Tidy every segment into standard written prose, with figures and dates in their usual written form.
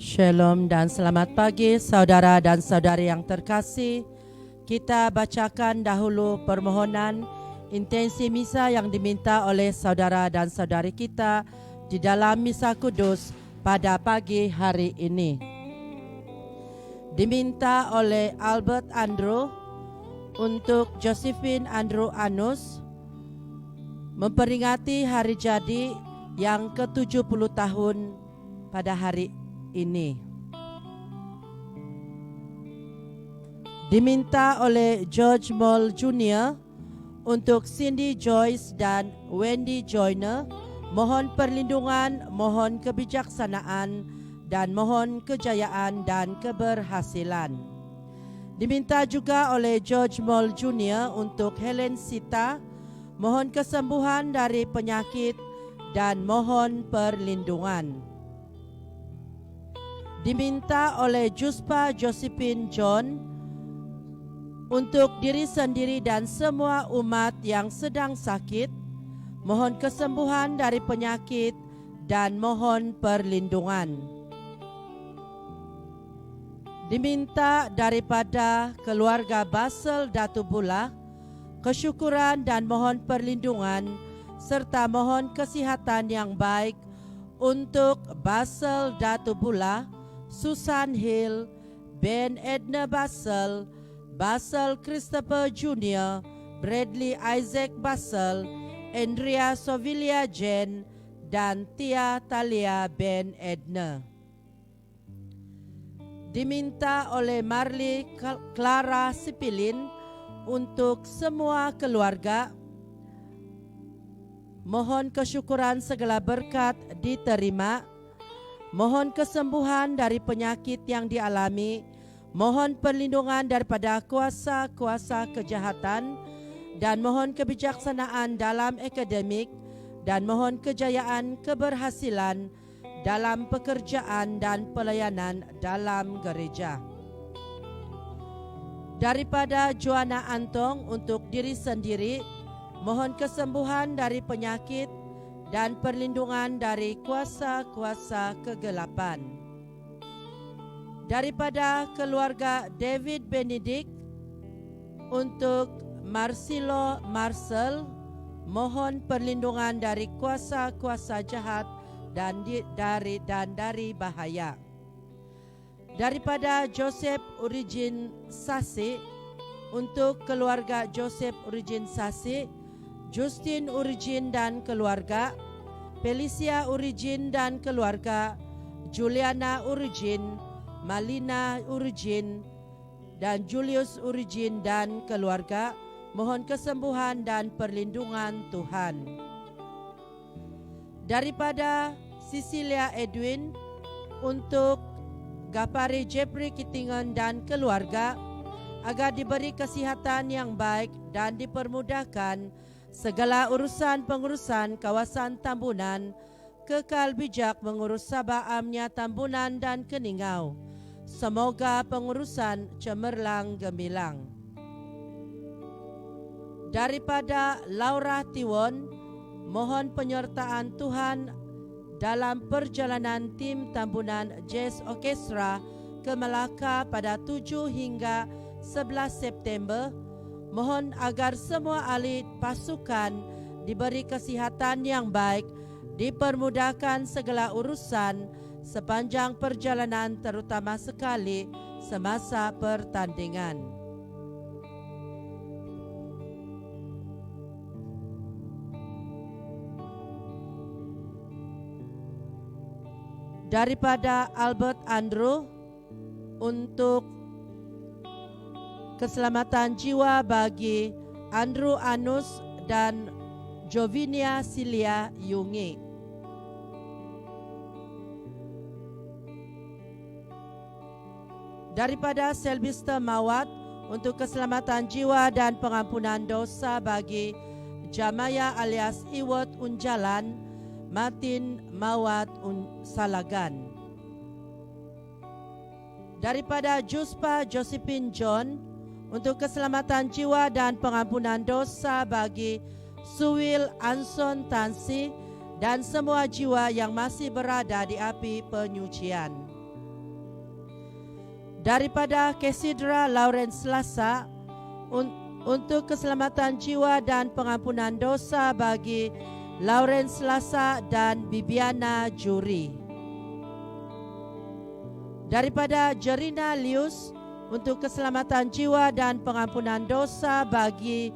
Shalom dan selamat pagi saudara dan saudari yang terkasih. Kita bacakan dahulu permohonan intensi misa yang diminta oleh saudara dan saudari kita di dalam misa kudus pada pagi hari ini. Diminta oleh Albert Andrew untuk Josephine Andrew Anus memperingati hari jadi yang ke-70 tahun pada hari ini. Diminta oleh George Moll Jr. untuk Cindy Joyce dan Wendy Joyner, mohon perlindungan, mohon kebijaksanaan, dan mohon kejayaan dan keberhasilan. Diminta juga oleh George Moll Jr. untuk Helen Sita, mohon kesembuhan dari penyakit dan mohon perlindungan. Diminta oleh Juspa Josephine John untuk diri sendiri dan semua umat yang sedang sakit, mohon kesembuhan dari penyakit dan mohon perlindungan. Diminta daripada keluarga Basel Datubula kesyukuran dan mohon perlindungan serta mohon kesihatan yang baik untuk Basel Datubula, Susan Hill, Ben Edna Basel, Basel Christopher Jr., Bradley Isaac Basel, Andrea Sovilia Jen, dan Tia Talia Ben Edna. Diminta oleh Marley Clara Sipilin untuk semua keluarga, mohon kesyukuran segala berkat diterima, mohon kesembuhan dari penyakit yang dialami, mohon perlindungan daripada kuasa-kuasa kejahatan, dan mohon kebijaksanaan dalam akademik, dan mohon kejayaan keberhasilan dalam pekerjaan dan pelayanan dalam gereja. Daripada Joanna Antong untuk diri sendiri, mohon kesembuhan dari penyakit dan perlindungan dari kuasa-kuasa kegelapan. Daripada keluarga David Benedict untuk Marcelo Marcel, mohon perlindungan dari kuasa-kuasa jahat dan dari bahaya. Daripada Joseph Origin Sasi untuk keluarga Joseph Origin Sasi, Justin Origin dan keluarga, Felicia Origin dan keluarga, Juliana Origin, Malina Origin, dan Julius Origin dan keluarga, mohon kesembuhan dan perlindungan Tuhan. Daripada Cecilia Edwin untuk Gapari Jeffrey Kittingan dan keluarga, agar diberi kesihatan yang baik dan dipermudahkan segala urusan-pengurusan kawasan Tambunan, kekal bijak mengurus Sabah Amnya Tambunan dan Keningau. Semoga pengurusan cemerlang gemilang. Daripada Laura Tiwon, mohon penyertaan Tuhan dalam perjalanan tim Tambunan Jazz Orchestra ke Melaka pada 7 hingga 11 September. Mohon agar semua ahli pasukan diberi kesihatan yang baik, dipermudahkan segala urusan sepanjang perjalanan, terutama sekali semasa pertandingan. Daripada Albert Andrew untuk keselamatan jiwa bagi Andrew Anus dan Jovinia Silia Yungi. Daripada Sylvester Mawat untuk keselamatan jiwa dan pengampunan dosa bagi Jamaya alias Iwot Unjalan, Martin Mawat Salagan. Daripada Juspa Josephine John untuk keselamatan jiwa dan pengampunan dosa bagi Suwil Anson Tansi, dan semua jiwa yang masih berada di api penyucian. Daripada Cathedral Lawrence Selasa, untuk keselamatan jiwa dan pengampunan dosa bagi Lawrence Selasa dan Bibiana Juri. Daripada Jerina Lius, untuk keselamatan jiwa dan pengampunan dosa bagi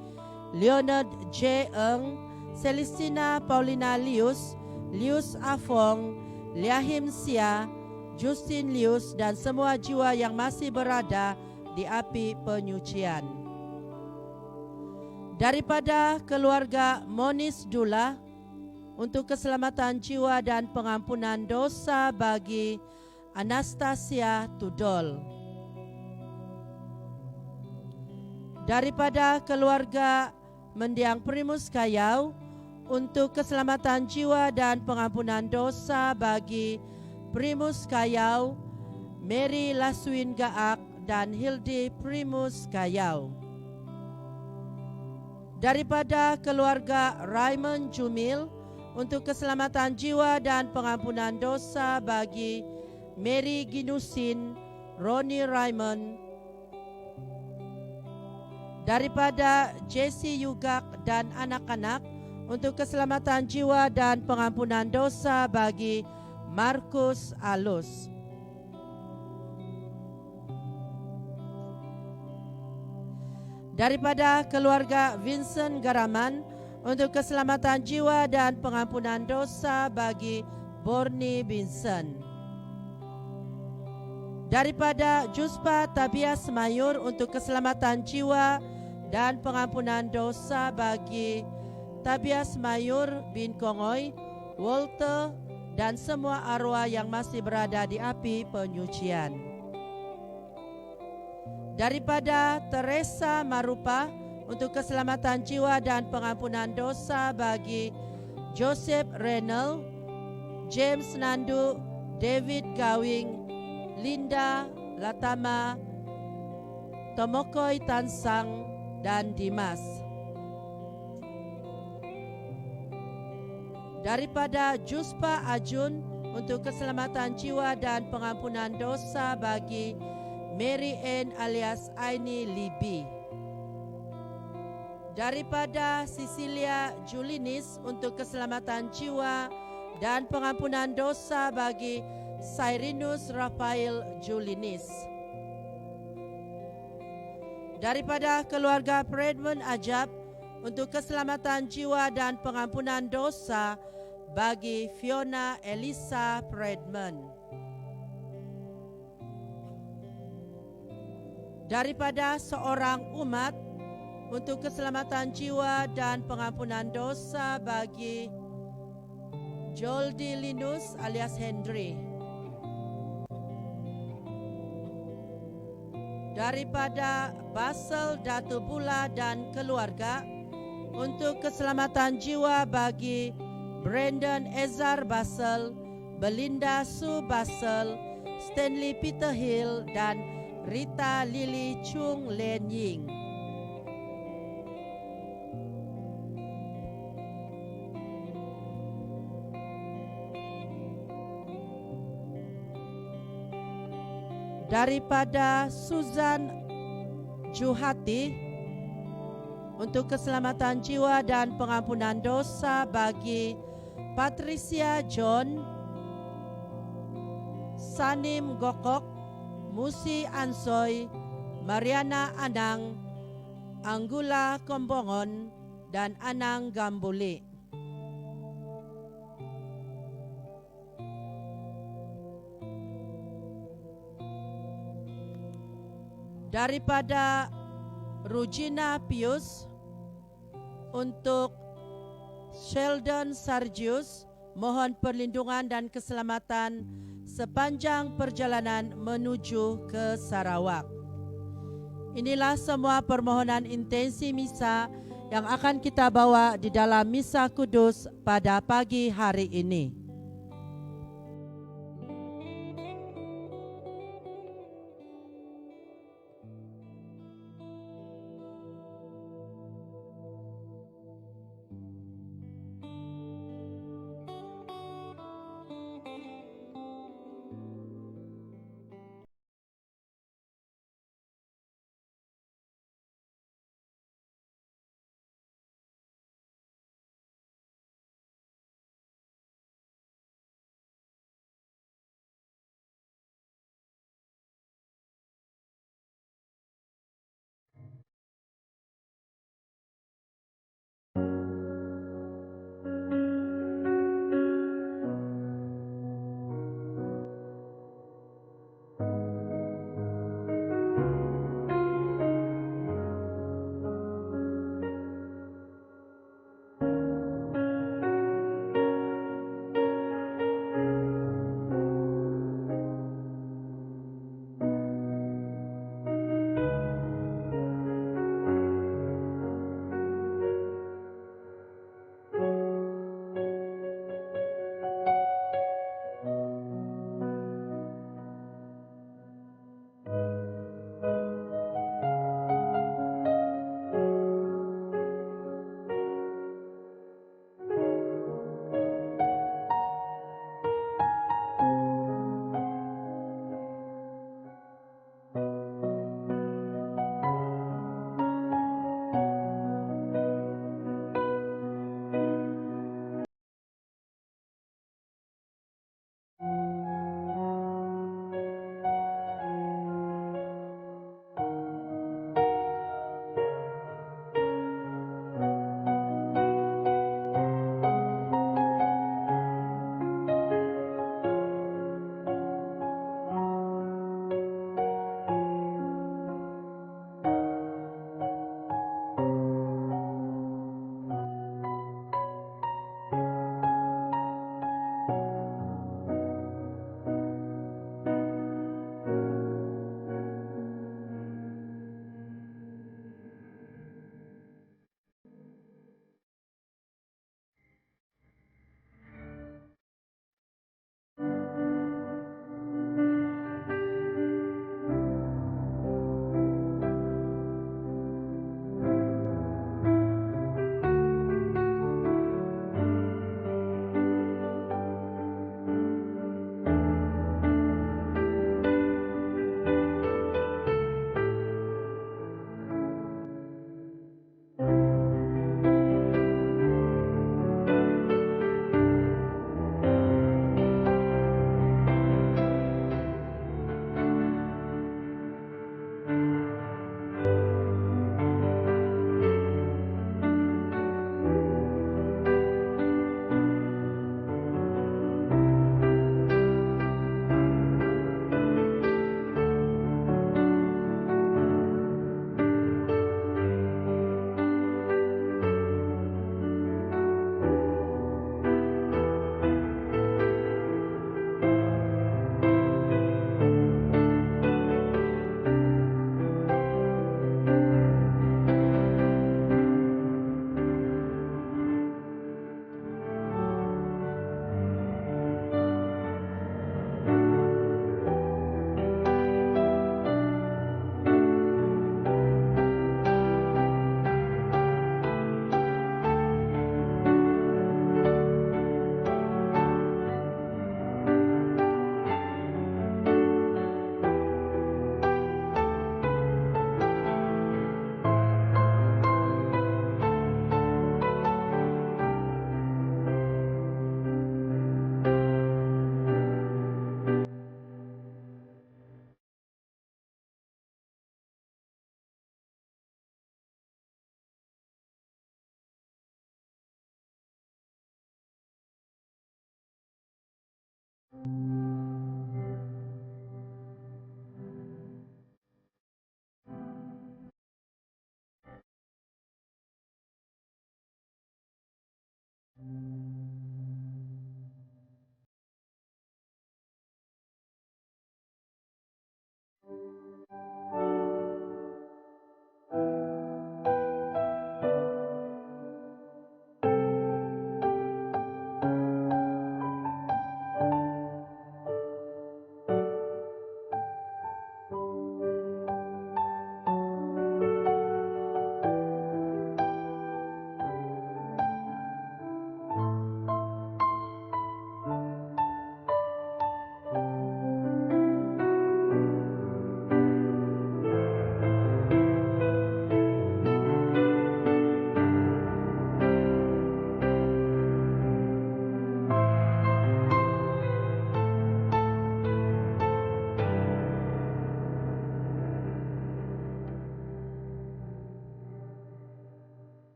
Leonard J. Eng, Celestina Paulina Lius, Lius Afong, Liahim Sia, Justin Lius, dan semua jiwa yang masih berada di api penyucian. Daripada keluarga Monis Dula, untuk keselamatan jiwa dan pengampunan dosa bagi Anastasia Tudol. Daripada keluarga Mendiang Primus Kayau, untuk keselamatan jiwa dan pengampunan dosa bagi Primus Kayau, Mary Laswin Gaak, dan Hildi Primus Kayau. Daripada keluarga Raymond Jumil, untuk keselamatan jiwa dan pengampunan dosa bagi Mary Ginusin, Ronnie Raymond. Daripada Jesse Yugak dan anak-anak, untuk keselamatan jiwa dan pengampunan dosa bagi Markus Alus. Daripada keluarga Vincent Garaman, untuk keselamatan jiwa dan pengampunan dosa bagi Borni Vincent. Daripada Juspa Tabias Mayur, untuk keselamatan jiwa dan pengampunan dosa bagi Tabias Mayur bin Kongoy, Walter, dan semua arwah yang masih berada di api penyucian. Daripada Teresa Marupa, untuk keselamatan jiwa dan pengampunan dosa bagi Joseph Renal, James Nandu, David Gawing, Linda Latama, Tomokoy Tansang, dan Dimas. Daripada Juspa Ajun, untuk keselamatan jiwa dan pengampunan dosa bagi Mary Ann alias Aini Libi. Daripada Cecilia Julinis, untuk keselamatan jiwa dan pengampunan dosa bagi Cyrenius Raphael Julinis. Daripada keluarga Fredman Ajab, untuk keselamatan jiwa dan pengampunan dosa bagi Fiona Elisa Fredman. Daripada seorang umat, untuk keselamatan jiwa dan pengampunan dosa bagi Joldi Linus alias Henry. Daripada Basel Datu Bula dan keluarga, untuk keselamatan jiwa bagi Brandon Ezar Basel, Belinda Sue Basel, Stanley Peter Hill, dan Rita Lily Chung Len Ying. Daripada Susan Juhati, untuk keselamatan jiwa dan pengampunan dosa bagi Patricia John, Sanim Gokok, Musi Ansoy, Mariana Anang, Anggula Kombongon, dan Anang Gambuli. Daripada Rugina Pius, untuk Sheldon Sargius, mohon perlindungan dan keselamatan sepanjang perjalanan menuju ke Sarawak. Inilah semua permohonan intensi misa yang akan kita bawa di dalam misa kudus pada pagi hari ini.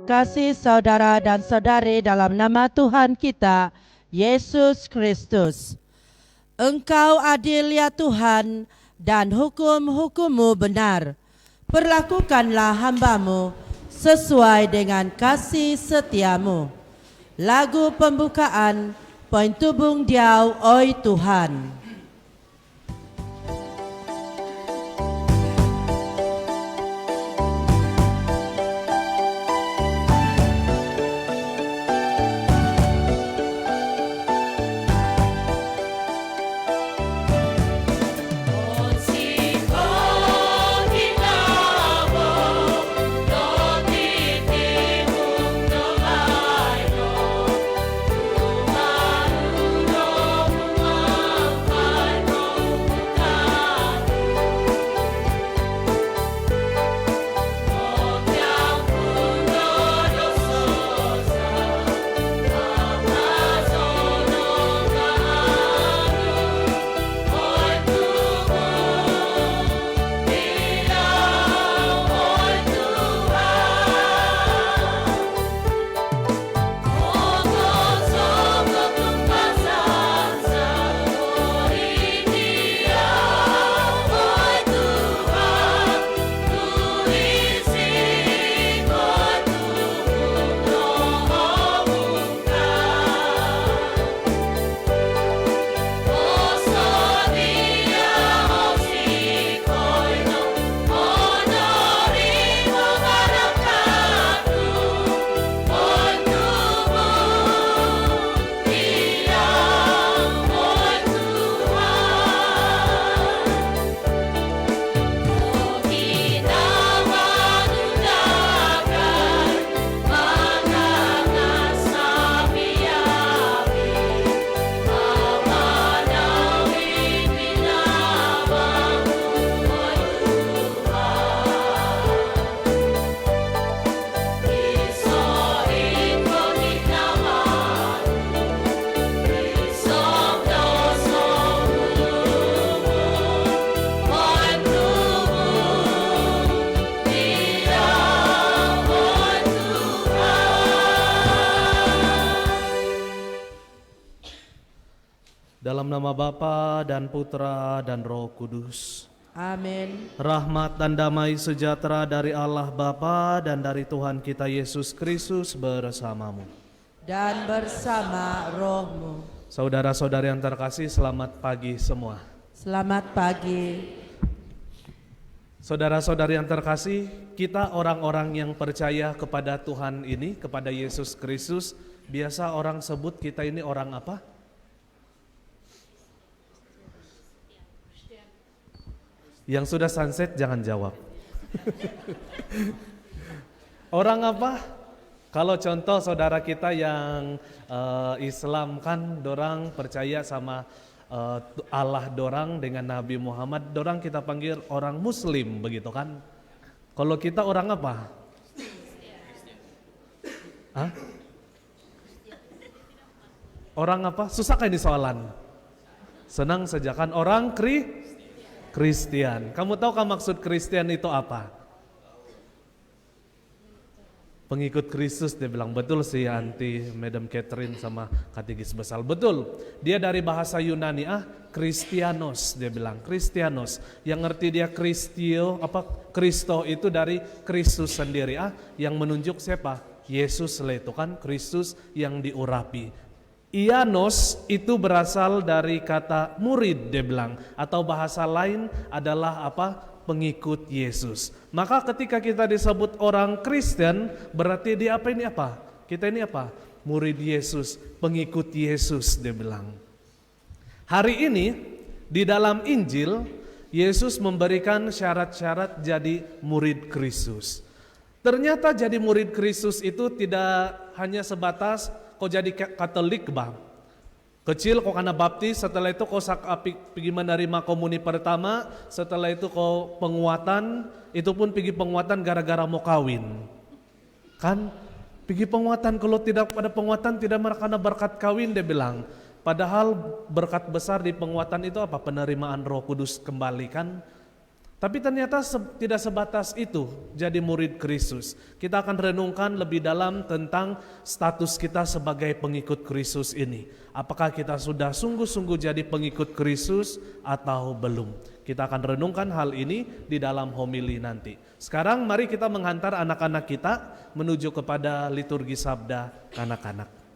Kasih saudara dan saudari dalam nama Tuhan kita, Yesus Kristus. Engkau adil ya Tuhan, dan hukum-hukum-Mu benar. Perlakukanlah hamba-Mu sesuai dengan kasih setia-Mu. Lagu pembukaan, poin tubung diau, oi Tuhan. Hãy subscribe cho kênh Ghiền Mì Gõ để không bỏ lỡ Dalam nama Bapa dan Putra dan Roh Kudus. Amin. Rahmat dan damai sejahtera dari Allah Bapa dan dari Tuhan kita Yesus Kristus bersamamu. Dan bersama rohmu. Saudara-saudari yang terkasih, selamat pagi semua. Selamat pagi. Saudara-saudari yang terkasih, kita orang-orang yang percaya kepada Tuhan ini, kepada Yesus Kristus, biasa orang sebut kita ini orang apa? Yang sudah sunset jangan jawab. Orang apa? Kalau contoh saudara kita yang Islam kan dorang percaya sama Allah dorang dengan Nabi Muhammad, dorang kita panggil orang Muslim begitu kan? Kalau kita orang apa? Hah? Orang apa? Susah kan ini soalan? Senang saja kan? Orang Kristen. Kamu tahu kan maksud Kristen itu apa? Pengikut Kristus, dia bilang. Betul sih Anti, Madam Catherine sama Katigis Besar. Betul, dia dari bahasa Yunani, Kristianos, dia bilang. Kristianos, yang ngerti dia Kristo itu dari Kristus sendiri, yang menunjuk siapa? Yesus lah itu kan, Kristus yang diurapi. Ianos itu berasal dari kata murid, dia bilang. Atau bahasa lain adalah apa? Pengikut Yesus. Maka ketika kita disebut orang Kristen, berarti dia apa ini apa? Kita ini apa? Murid Yesus, pengikut Yesus, dia bilang. Hari ini di dalam Injil, Yesus memberikan syarat-syarat jadi murid Kristus. Ternyata jadi murid Kristus itu tidak hanya sebatas kau jadi Katolik bang. Kecil kau kena baptis, setelah itu kau pergi menerima komuni pertama, setelah itu kau penguatan, itu pun pergi penguatan gara-gara mau kawin. Kan? Pergi penguatan, kalau tidak pada penguatan tidak karena berkat kawin dia bilang. Padahal berkat besar di penguatan itu apa? Penerimaan Roh Kudus kembali kan? Tapi ternyata tidak sebatas itu jadi murid Kristus. Kita akan renungkan lebih dalam tentang status kita sebagai pengikut Kristus ini. Apakah kita sudah sungguh-sungguh jadi pengikut Kristus atau belum? Kita akan renungkan hal ini di dalam homili nanti. Sekarang mari kita menghantar anak-anak kita menuju kepada liturgi sabda anak-anak.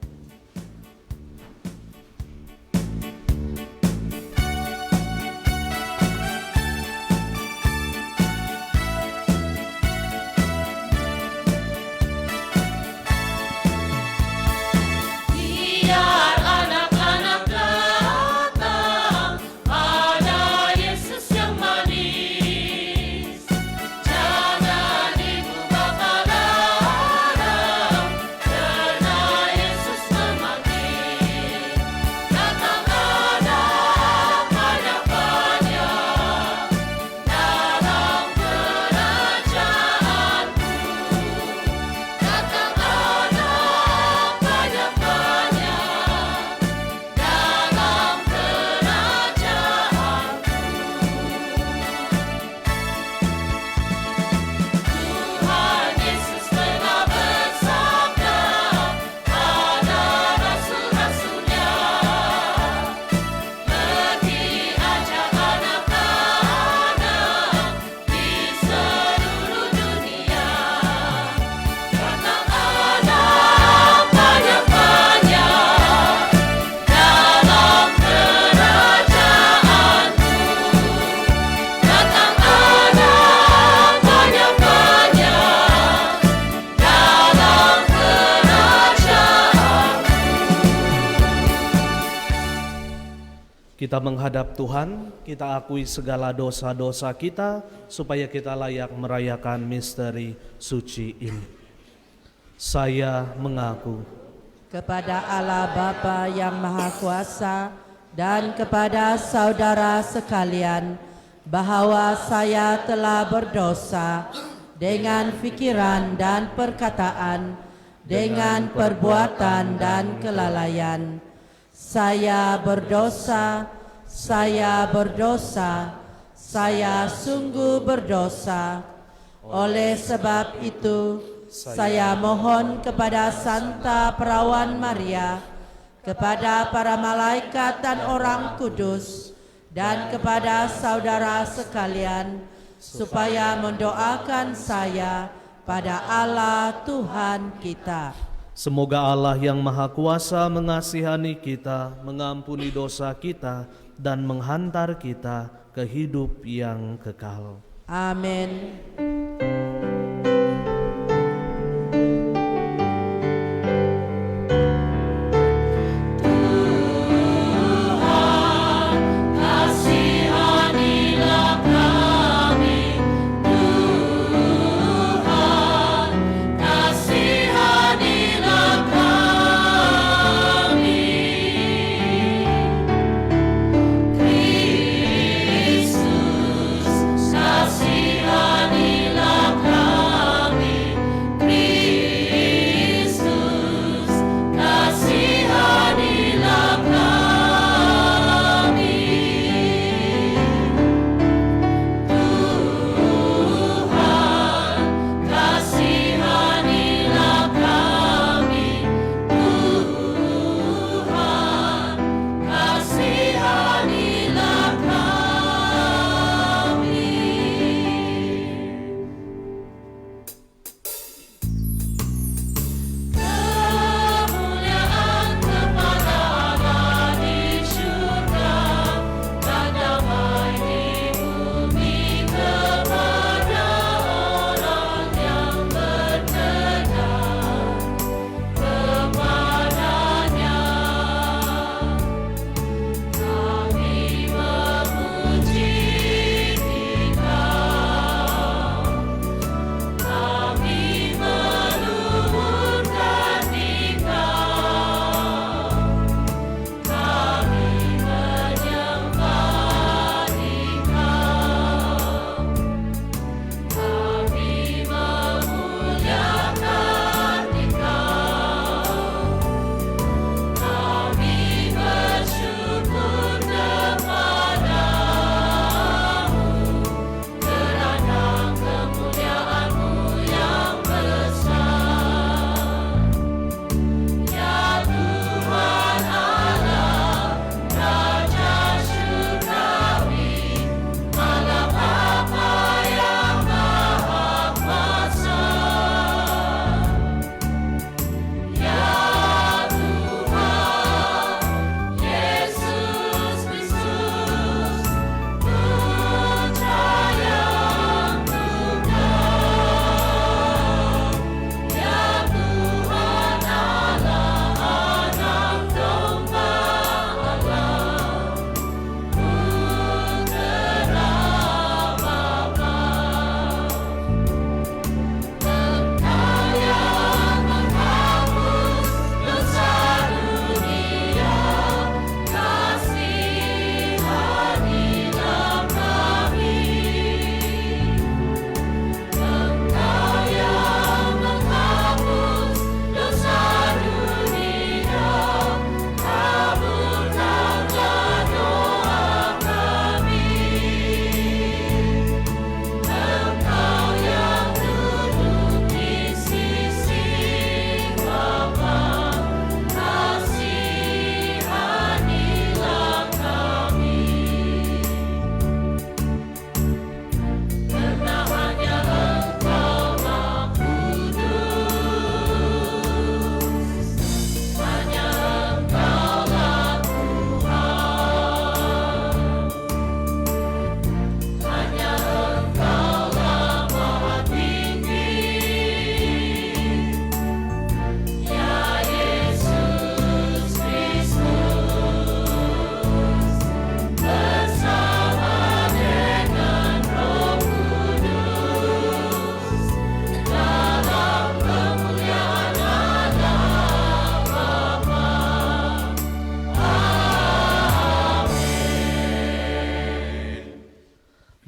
Kita menghadap Tuhan, kita akui segala dosa-dosa kita supaya kita layak merayakan misteri suci ini. Saya mengaku kepada Allah Bapa yang Maha Kuasa dan kepada saudara sekalian bahwa saya telah berdosa dengan pikiran dan perkataan, dengan perbuatan dan kelalaian. Saya berdosa, saya sungguh berdosa. Oleh sebab itu, saya mohon kepada Santa Perawan Maria, kepada para malaikat dan orang kudus, dan kepada saudara sekalian, supaya mendoakan saya pada Allah Tuhan kita. Semoga Allah yang Maha Kuasa mengasihani kita, mengampuni dosa kita, dan menghantar kita ke hidup yang kekal. Amin.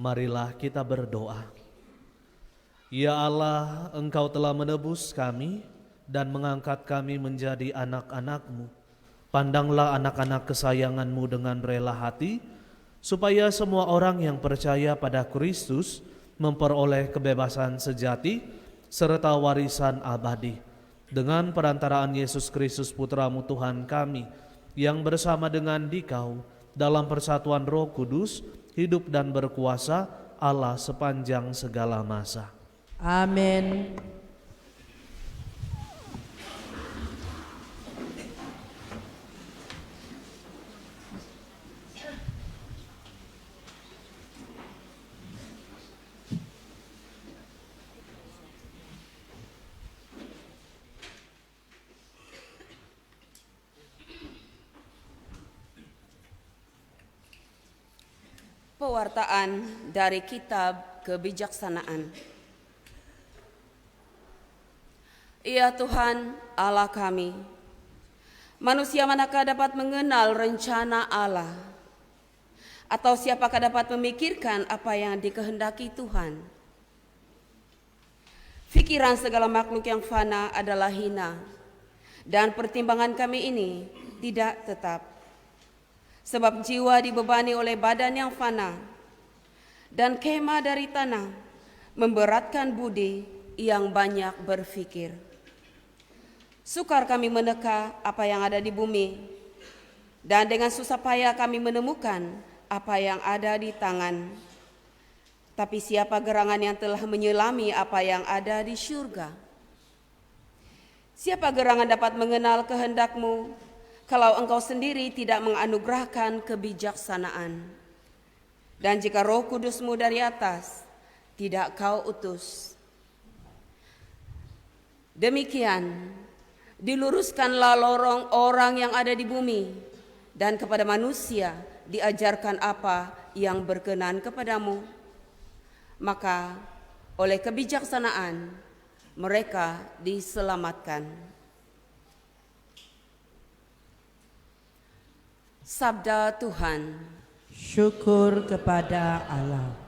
Marilah kita berdoa. Ya Allah, Engkau telah menebus kami dan mengangkat kami menjadi anak-anak-Mu. Pandanglah anak-anak kesayangan-Mu dengan rela hati, supaya semua orang yang percaya pada Kristus memperoleh kebebasan sejati serta warisan abadi. dengan perantaraan Yesus Kristus Putramu Tuhan kami, yang bersama dengan Dikau dalam persatuan Roh Kudus, hidup dan berkuasa Allah sepanjang segala masa. Amin. Pewartaan dari Kitab Kebijaksanaan. Ya Tuhan Allah kami, manusia manakah dapat mengenal rencana Allah? Atau siapakah dapat memikirkan apa yang dikehendaki Tuhan? Pikiran segala makhluk yang fana adalah hina, dan pertimbangan kami ini tidak tetap. Sebab jiwa dibebani oleh badan yang fana, dan kemah dari tanah memberatkan budi yang banyak berfikir. Sukar kami meneka apa yang ada di bumi, dan dengan susah payah kami menemukan apa yang ada di tangan. Tapi siapa gerangan yang telah menyelami apa yang ada di syurga? Siapa gerangan dapat mengenal kehendak-Mu, kalau Engkau sendiri tidak menganugerahkan kebijaksanaan? Dan jika Roh Kudus-Mu dari atas tidak Kau utus. Demikian diluruskanlah lorong orang yang ada di bumi, dan kepada manusia diajarkan apa yang berkenan kepadamu. Maka oleh kebijaksanaan mereka diselamatkan. Sabda Tuhan. Syukur kepada Allah.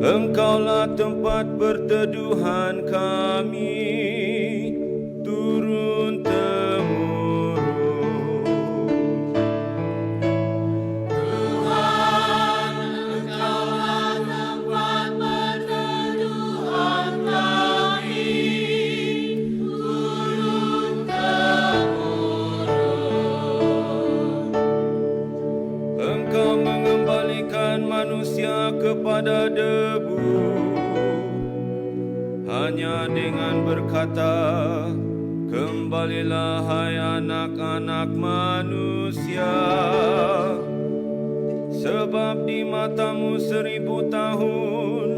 Engkaulah tempat perteduhan kami, turun temurun. Tuhan, Engkaulah tempat perteduhan kami, turun temurun. Engkau mengembalikan manusia kepada debu, hanya dengan berkata, kembalilah hai anak-anak manusia. Sebab di matamu 1000 tahun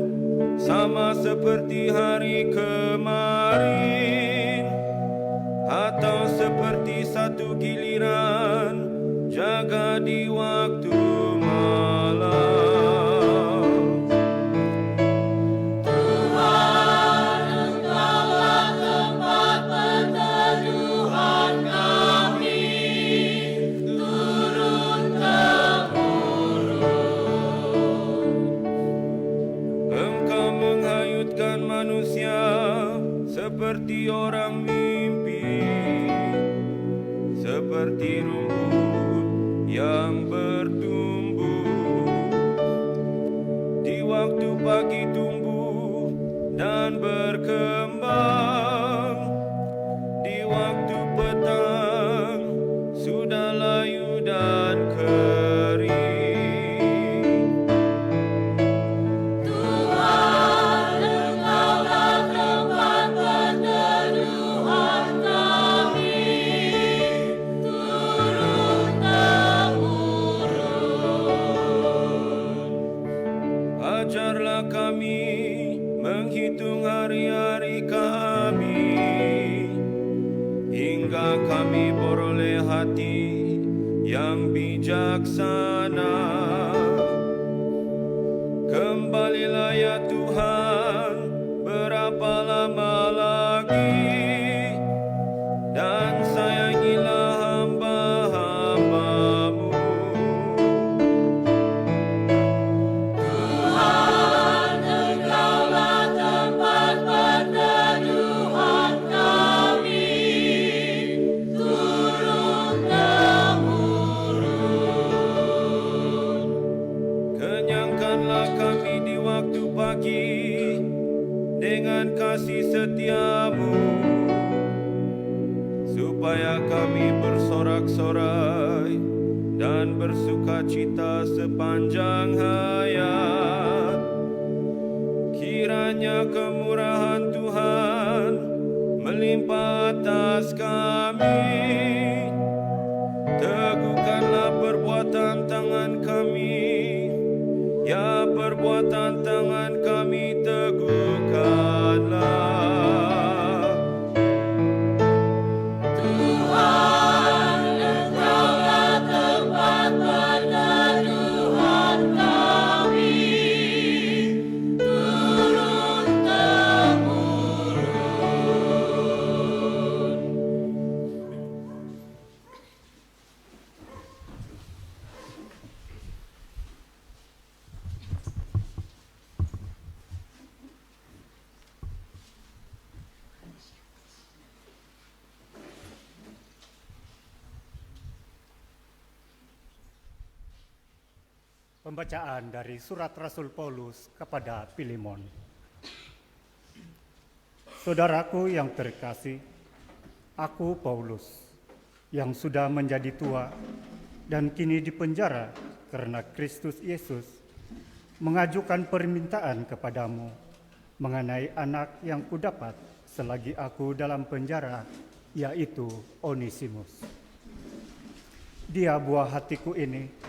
sama seperti hari kemarin, atau seperti satu giliran jaga di waktu malam. Seperti orang mimpi, seperti rumput yang bertumbuh, di waktu pagi tumbuh dan berkembang, di waktu petang sudah layu dan kering. Ajarlah kami menghitung hari-hari kami, hingga kami beroleh hati yang bijaksana. Kembalilah ya Tuhan, berapa lama lagi? Dan sayangilah hamba-hamba-Mu. Tuhan, Engkaulah tempat perteduhan kami, turun-temurun. Kenyangkanlah kami di waktu pagi dengan kasih setia-Mu, supaya kami bersorak-sorai dan bersuka cita sepanjang hayat. Kiranya kemurahan Tuhan melimpah atas kami. Teguhkanlah perbuatan tangan kami, ya perbuatan tangan kami teguhkanlah. Tuhan, Engkaulah tempat perteduhan kami, turun-temurun. Pembacaan dari surat Rasul Paulus kepada Filemon. Saudaraku yang terkasih, aku Paulus, yang sudah menjadi tua dan kini dipenjara karena Kristus Yesus, mengajukan permintaan kepadamu mengenai anak yang kudapat selagi aku dalam penjara, yaitu Onesimus. Dia buah hatiku ini,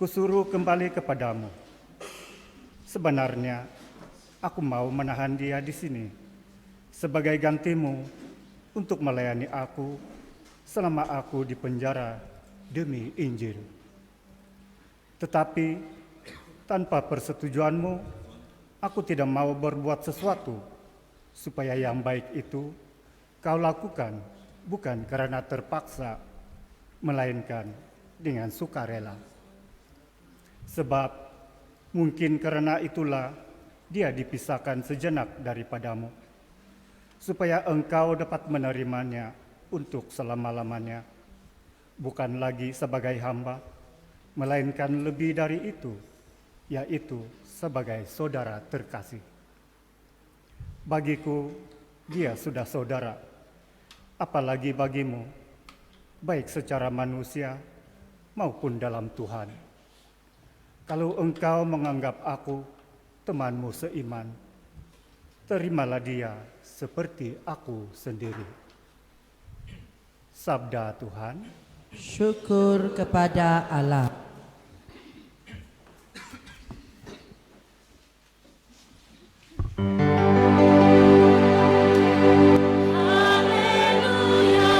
kusuruh kembali kepadamu. Sebenarnya, aku mau menahan dia di sini sebagai gantimu untuk melayani aku selama aku di penjara demi Injil. Tetapi tanpa persetujuanmu, aku tidak mau berbuat sesuatu supaya yang baik itu kau lakukan bukan karena terpaksa, melainkan dengan sukarela. Sebab mungkin karena itulah dia dipisahkan sejenak daripadamu, supaya engkau dapat menerimanya untuk selama-lamanya, bukan lagi sebagai hamba, melainkan lebih dari itu, yaitu sebagai saudara terkasih. Bagiku, dia sudah saudara, apalagi bagimu, baik secara manusia maupun dalam Tuhan. Kalau engkau menganggap aku temanmu seiman, terimalah dia seperti aku sendiri. Sabda Tuhan. Syukur kepada Allah. Haleluya,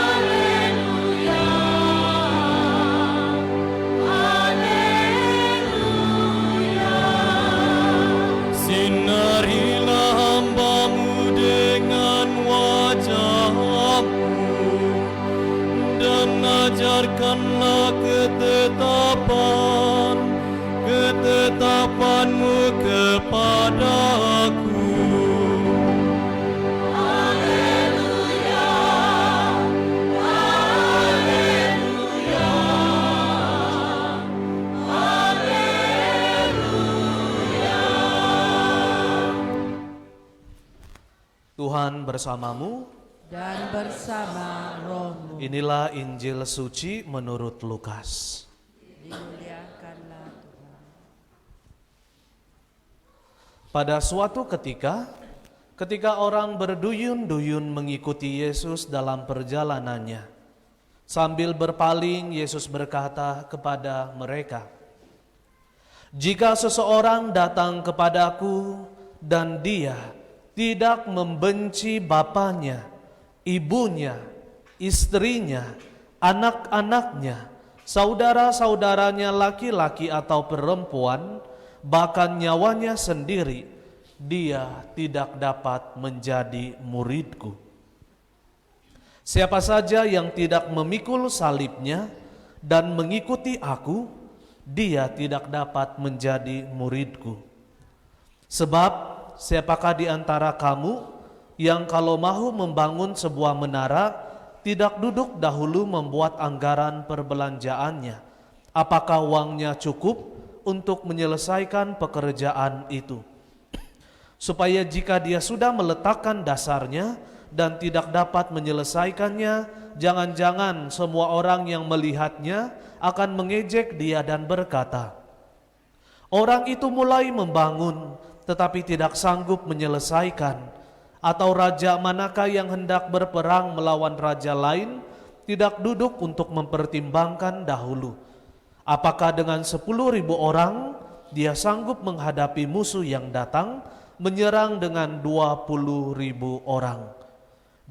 haleluya, haleluya. Sinarilah hamba-Mu dengan wajah-Mu, dan ajarkanlah ketetapan-Mu kepada aku. Haleluya, haleluya, haleluya. Tuhan bersamamu. Dan bersama rohmu. Inilah Injil suci menurut Lukas. Dimuliakanlah Tuhan. Pada suatu ketika orang berduyun-duyun mengikuti Yesus dalam perjalanannya, sambil berpaling Yesus berkata kepada mereka, "Jika seseorang datang kepadaku dan dia tidak membenci bapanya, ibunya, istrinya, anak-anaknya, saudara-saudaranya laki-laki atau perempuan, bahkan nyawanya sendiri, dia tidak dapat menjadi muridku. Siapa saja yang tidak memikul salibnya dan mengikuti aku, dia tidak dapat menjadi muridku. Sebab siapakah di antara kamu yang kalau mahu membangun sebuah menara, tidak duduk dahulu membuat anggaran perbelanjaannya? Apakah uangnya cukup untuk menyelesaikan pekerjaan itu? Supaya jika dia sudah meletakkan dasarnya dan tidak dapat menyelesaikannya, jangan-jangan semua orang yang melihatnya akan mengejek dia dan berkata, orang itu mulai membangun tetapi tidak sanggup menyelesaikan. Atau raja manakah yang hendak berperang melawan raja lain tidak duduk untuk mempertimbangkan dahulu, apakah dengan 10.000 orang dia sanggup menghadapi musuh yang datang menyerang dengan 20.000 orang.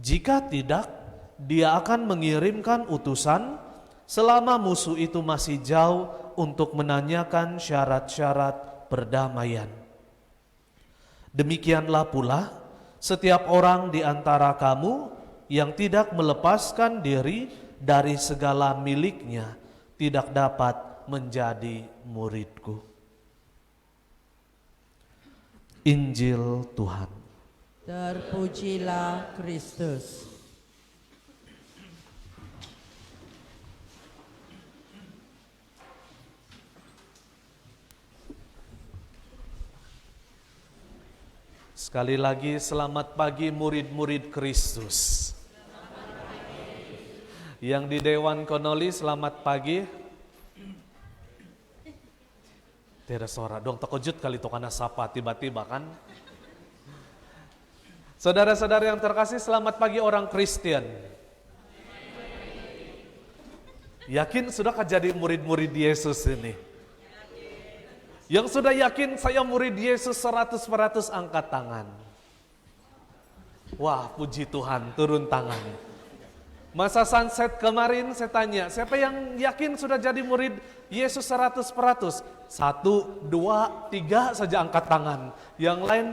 Jika tidak, dia akan mengirimkan utusan selama musuh itu masih jauh untuk menanyakan syarat-syarat perdamaian. Demikianlah pula setiap orang di antara kamu yang tidak melepaskan diri dari segala miliknya tidak dapat menjadi muridku. Injil Tuhan. Terpujilah Kristus. Sekali lagi selamat pagi murid-murid Kristus. Yang di Dewan Konoli selamat pagi. Tidak suara dong, terkejut kali itu karena sapa tiba-tiba kan. Saudara-saudara yang terkasih, selamat pagi orang Kristen. Yakin sudahkah jadi murid-murid Yesus ini? Yang sudah yakin saya murid Yesus 100% angkat tangan. Wah, puji Tuhan, turun tangan. Masa sunset kemarin saya tanya, siapa yang yakin sudah jadi murid Yesus 100%? 1, 2, 3 saja angkat tangan. Yang lain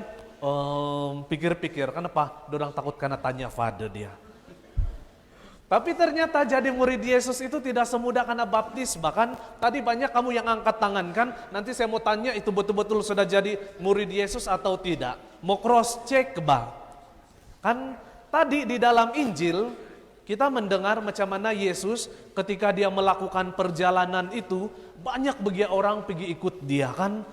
pikir-pikir, kenapa? Dorang takut karena tanya Father dia. Tapi ternyata jadi murid Yesus itu tidak semudah karena baptis. Bahkan tadi banyak kamu yang angkat tangan kan. Nanti saya mau tanya itu betul-betul sudah jadi murid Yesus atau tidak. Mau cross check bang. Kan tadi di dalam Injil kita mendengar macam mana Yesus ketika dia melakukan perjalanan itu. Banyak bagi orang pergi ikut dia kan.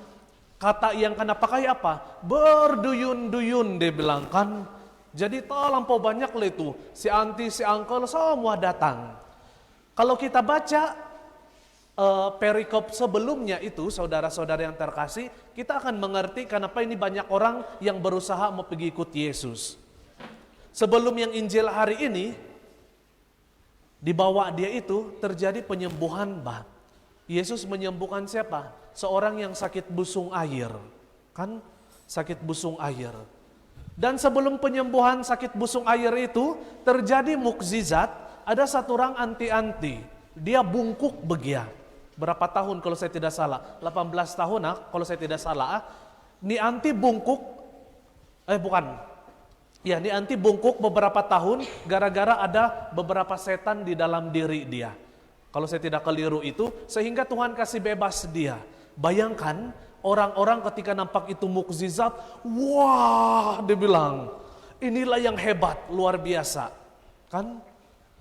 Kata yang kena pakai apa? Berduyun-duyun dia bilang kan. Jadi terlampau banyak lah itu, si anti, si uncle semua datang. Kalau kita baca perikop sebelumnya itu, saudara-saudara yang terkasih, kita akan mengerti kenapa ini banyak orang yang berusaha mau pergi ikut Yesus. Sebelum yang Injil hari ini, dibawa dia itu terjadi penyembuhan bah. Yesus menyembuhkan siapa? Seorang yang sakit busung air, kan? Sakit busung air. Dan sebelum penyembuhan sakit busung air itu terjadi mukjizat, ada satu orang anti-anti. Dia bungkuk begia. Berapa tahun kalau saya tidak salah? 18 tahun kalau saya tidak salah. Ni anti bungkuk, ni anti bungkuk beberapa tahun gara-gara ada beberapa setan di dalam diri dia. Kalau saya tidak keliru itu, sehingga Tuhan kasih bebas dia. Bayangkan, orang-orang ketika nampak itu mukjizat, wah, dia bilang, inilah yang hebat, luar biasa. Kan?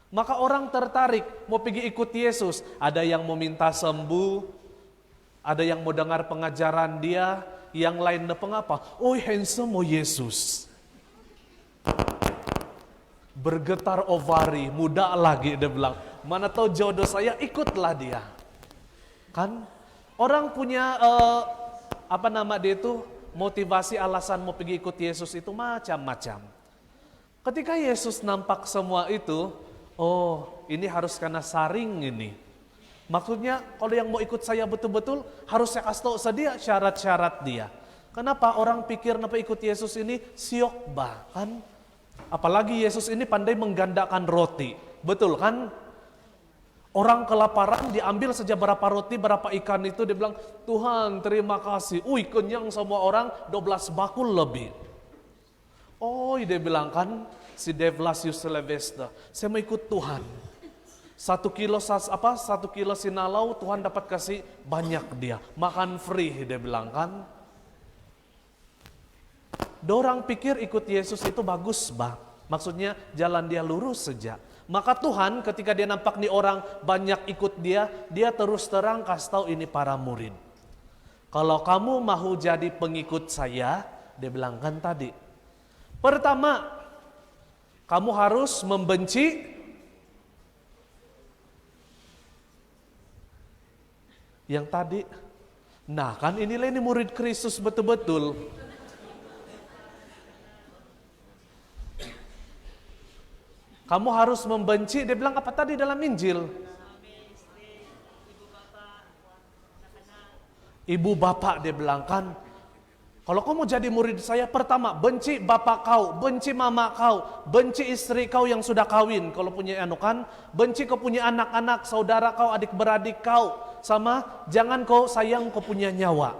Maka orang tertarik, mau pergi ikut Yesus. Ada yang mau minta sembuh, ada yang mau dengar pengajaran dia, yang lain pengapa? Oh handsome oh Yesus. Bergetar ovari, muda lagi dia bilang. Mana tahu jodoh saya, ikutlah dia. Kan? Orang punya motivasi alasan mau pergi ikut Yesus itu macam-macam. Ketika Yesus nampak semua itu, oh ini harus karena saring ini. Maksudnya kalau yang mau ikut saya betul-betul harus saya kasih tahu sedia syarat-syarat dia. Kenapa orang pikir kenapa ikut Yesus ini siok bahkan? Apalagi Yesus ini pandai menggandakan roti, betul kan? Orang kelaparan diambil saja berapa roti, berapa ikan itu, dia bilang, Tuhan terima kasih. Kenyang semua orang, 12 bakul lebih. Dia bilang kan, si Devlasius Silvester, saya mau ikut Tuhan. 1 kilo sinalau Tuhan dapat kasih banyak dia. Makan free, dia bilang kan. Dorang pikir ikut Yesus itu bagus, Bang. Maksudnya jalan dia lurus saja. Maka Tuhan ketika dia nampak nih orang banyak ikut dia terus terang kasih tahu ini para murid. Kalau kamu mau jadi pengikut saya, dia bilang kan tadi. Pertama, kamu harus membenci yang tadi. Nah kan inilah ini murid Kristus betul-betul. Kamu harus membenci, dia bilang apa tadi dalam Injil? Ibu bapak, dia bilang kan. Kalau kamu jadi murid saya, pertama benci bapak kau, benci mama kau, benci istri kau yang sudah kawin. Kalau punya kan, benci kau punya anak-anak, saudara kau, adik-beradik kau. Sama jangan kau sayang kau punya nyawa.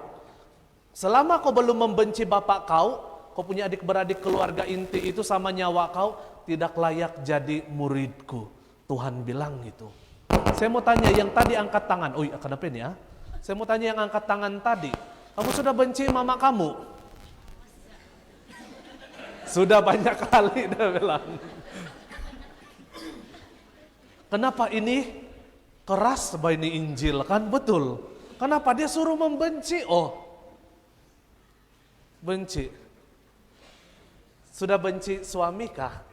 Selama kau belum membenci bapak kau punya adik-beradik keluarga inti itu sama nyawa kau, tidak layak jadi muridku. Tuhan bilang gitu. Saya mau tanya yang tadi angkat tangan. Kenapa ini ya? Saya mau tanya yang angkat tangan tadi. Kamu sudah benci mama kamu? Sudah banyak kali dia bilang. Kenapa ini keras ini Injil kan? Betul. Kenapa dia suruh membenci? Benci. Sudah benci suami kah?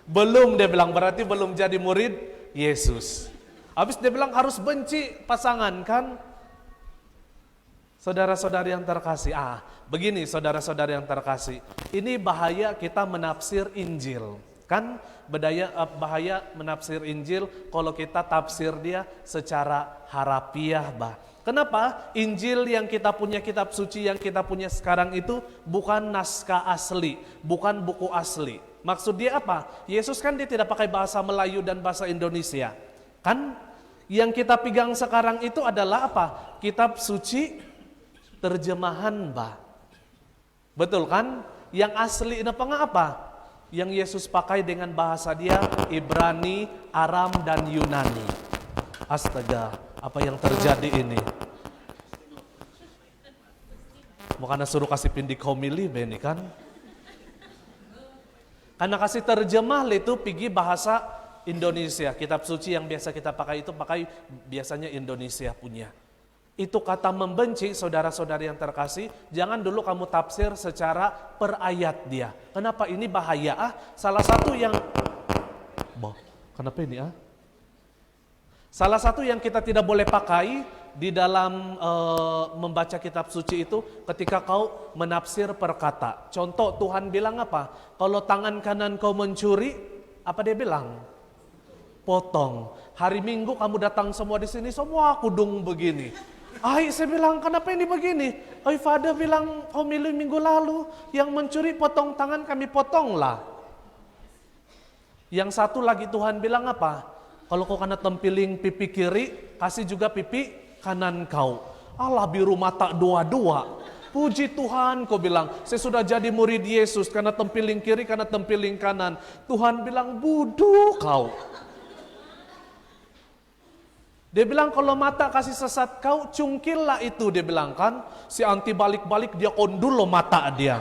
Belum, dia bilang, berarti belum jadi murid Yesus. Habis dia bilang harus benci pasangan kan? Saudara-saudari yang terkasih, begini saudara-saudari yang terkasih, ini bahaya kita menafsir Injil. Kan bahaya menafsir Injil kalau kita tafsir dia secara harafiah, Kenapa? Injil yang kita punya, kitab suci yang kita punya sekarang itu bukan naskah asli, bukan buku asli. Maksud dia apa? Yesus kan dia tidak pakai bahasa Melayu dan bahasa Indonesia. Kan? Yang kita pegang sekarang itu adalah apa? Kitab suci terjemahan, Betul kan? Yang asli apa? Yang Yesus pakai dengan bahasa dia Ibrani, Aram, dan Yunani. Astaga, apa yang terjadi ini? Makanya suruh kasih pindik homili, Beni kan? Karena kasih terjemah itu pergi bahasa Indonesia. Kitab suci yang biasa kita pakai itu pakai biasanya Indonesia punya. Itu kata membenci, saudara-saudari yang terkasih, jangan dulu kamu tafsir secara per ayat dia. Kenapa ini bahaya? Salah satu yang kenapa ini? Salah satu yang kita tidak boleh pakai di dalam membaca kitab suci itu ketika kau menafsir perkata. Contoh Tuhan bilang apa? Kalau tangan kanan kau mencuri, apa dia bilang? Potong. Hari Minggu kamu datang semua di sini, semua kudung begini. Saya bilang, kenapa ini begini? Father bilang, kau milih minggu lalu, yang mencuri potong tangan kami potonglah. Yang satu lagi Tuhan bilang apa? Kalau kau kena tempiling pipi kiri, kasih juga pipi kanan kau. Allah biru mata dua-dua. Puji Tuhan, kau bilang, saya sudah jadi murid Yesus karena tempiling kiri, karena tempiling kanan. Tuhan bilang, bodoh kau. Dia bilang kalau mata kasih sesat kau, cungkillah itu, dia bilang kan. Si anti balik-balik dia kondul lo mata dia.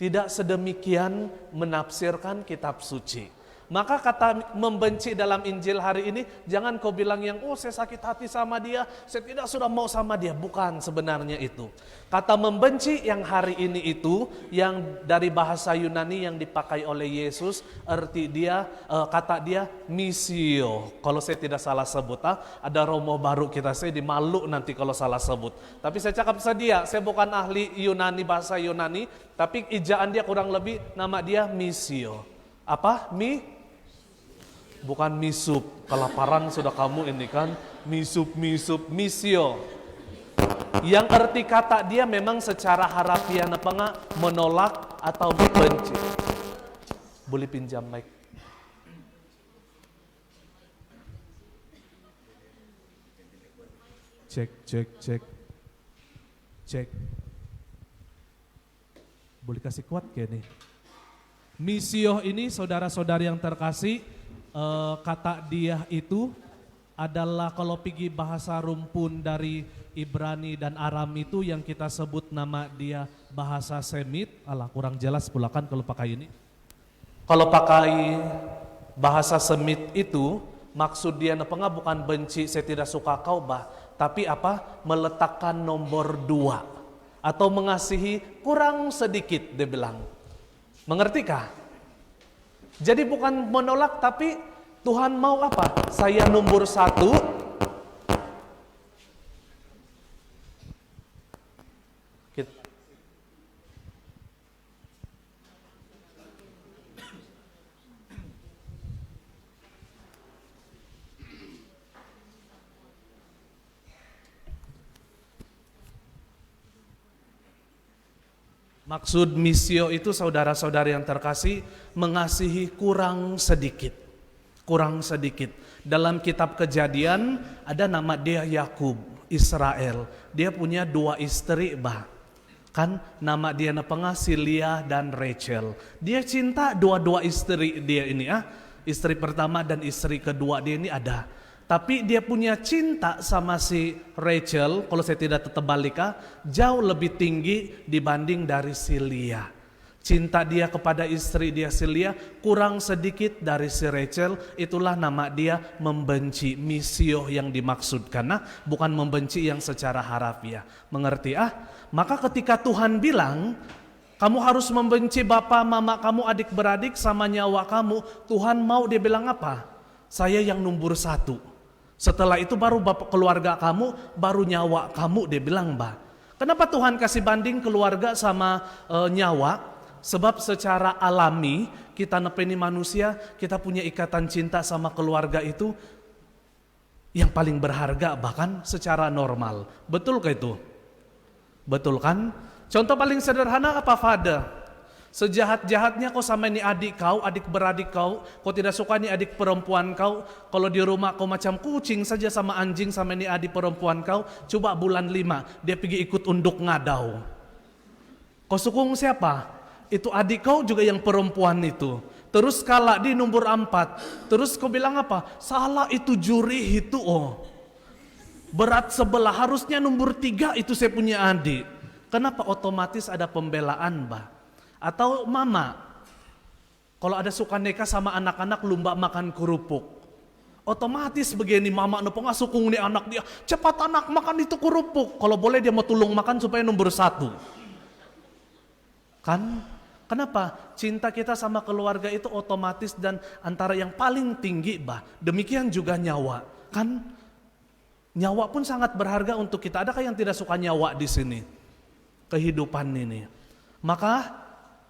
Tidak sedemikian menafsirkan kitab suci. Maka kata membenci dalam Injil hari ini, jangan kau bilang yang, saya sakit hati sama dia, saya tidak sudah mau sama dia. Bukan sebenarnya itu. Kata membenci yang hari ini itu, yang dari bahasa Yunani yang dipakai oleh Yesus, arti dia, kata dia misio. Kalau saya tidak salah sebut, ada romo baru kita, saya dimalu nanti kalau salah sebut. Tapi saya cakap saja, saya bukan ahli Yunani, bahasa Yunani, tapi ijaan dia kurang lebih, nama dia misio. Apa? Bukan misup, kelaparan sudah kamu ini kan, misup, misio. Yang arti kata dia memang secara harafiah menolak atau membenci. Boleh pinjam mic? Cek. Boleh kasih kuat kayak nih. Misio ini saudara-saudari yang terkasih, kata dia itu adalah kalau pergi bahasa rumpun dari Ibrani dan Aram itu yang kita sebut nama dia bahasa Semit. Alah kurang jelas pula kan kalau pakai ini. Kalau pakai bahasa Semit itu maksud dia apa bukan benci, saya tidak suka kau bah, tapi apa? Meletakkan nomor 2 atau mengasihi kurang sedikit dia bilang. Mengertikah? Jadi bukan menolak tapi Tuhan mau apa? Saya nomor 1. Maksud misio itu saudara-saudari yang terkasih mengasihi kurang sedikit. Kurang sedikit. Dalam kitab Kejadian ada nama dia Yakub, Israel. Dia punya 2 istri bah. Kan nama dia pengasih Leah dan Rachel. Dia cinta dua istri dia ini Istri pertama dan istri kedua dia ini ada. Tapi dia punya cinta sama si Rachel, kalau saya tidak tetap balik jauh lebih tinggi dibanding dari si Leah. Cinta dia kepada istri dia si Leah kurang sedikit dari si Rachel, itulah nama dia membenci, misio yang dimaksudkan. Bukan membenci yang secara harafiah. Mengerti Maka ketika Tuhan bilang, kamu harus membenci bapak, mama kamu, adik-beradik sama nyawa kamu, Tuhan mau dia bilang apa? Saya yang nomor 1. Setelah itu baru bapak keluarga kamu, baru nyawa kamu dia bilang bah. Kenapa Tuhan kasih banding keluarga sama nyawa? Sebab secara alami kita nepeni manusia, kita punya ikatan cinta sama keluarga itu yang paling berharga bahkan secara normal. Betul ke itu? Betul kan? Contoh paling sederhana apa Father? Sejahat-jahatnya kau sama ini adik kau, adik beradik kau tidak suka nih adik perempuan kau, kalau di rumah kau macam kucing saja sama anjing sama ini adik perempuan kau, coba bulan 5 dia pergi ikut unduk ngadau. Kau sukung siapa? Itu adik kau juga yang perempuan itu. Terus kalah di nomor 4, terus kau bilang apa? Salah itu juri itu berat sebelah, harusnya nomor 3 itu saya punya adik. Kenapa otomatis ada pembelaan bah? Atau mama, kalau ada suka neka sama anak-anak lomba makan kerupuk, otomatis begini mama nggak sukung nih anak dia, cepat anak makan itu kerupuk, kalau boleh dia mau tulung makan supaya nomor 1. Kan? Kenapa? Cinta kita sama keluarga itu otomatis dan antara yang paling tinggi bah. Demikian juga nyawa, kan? Nyawa pun sangat berharga untuk kita. Adakah yang tidak suka nyawa di sini? Kehidupan ini. Maka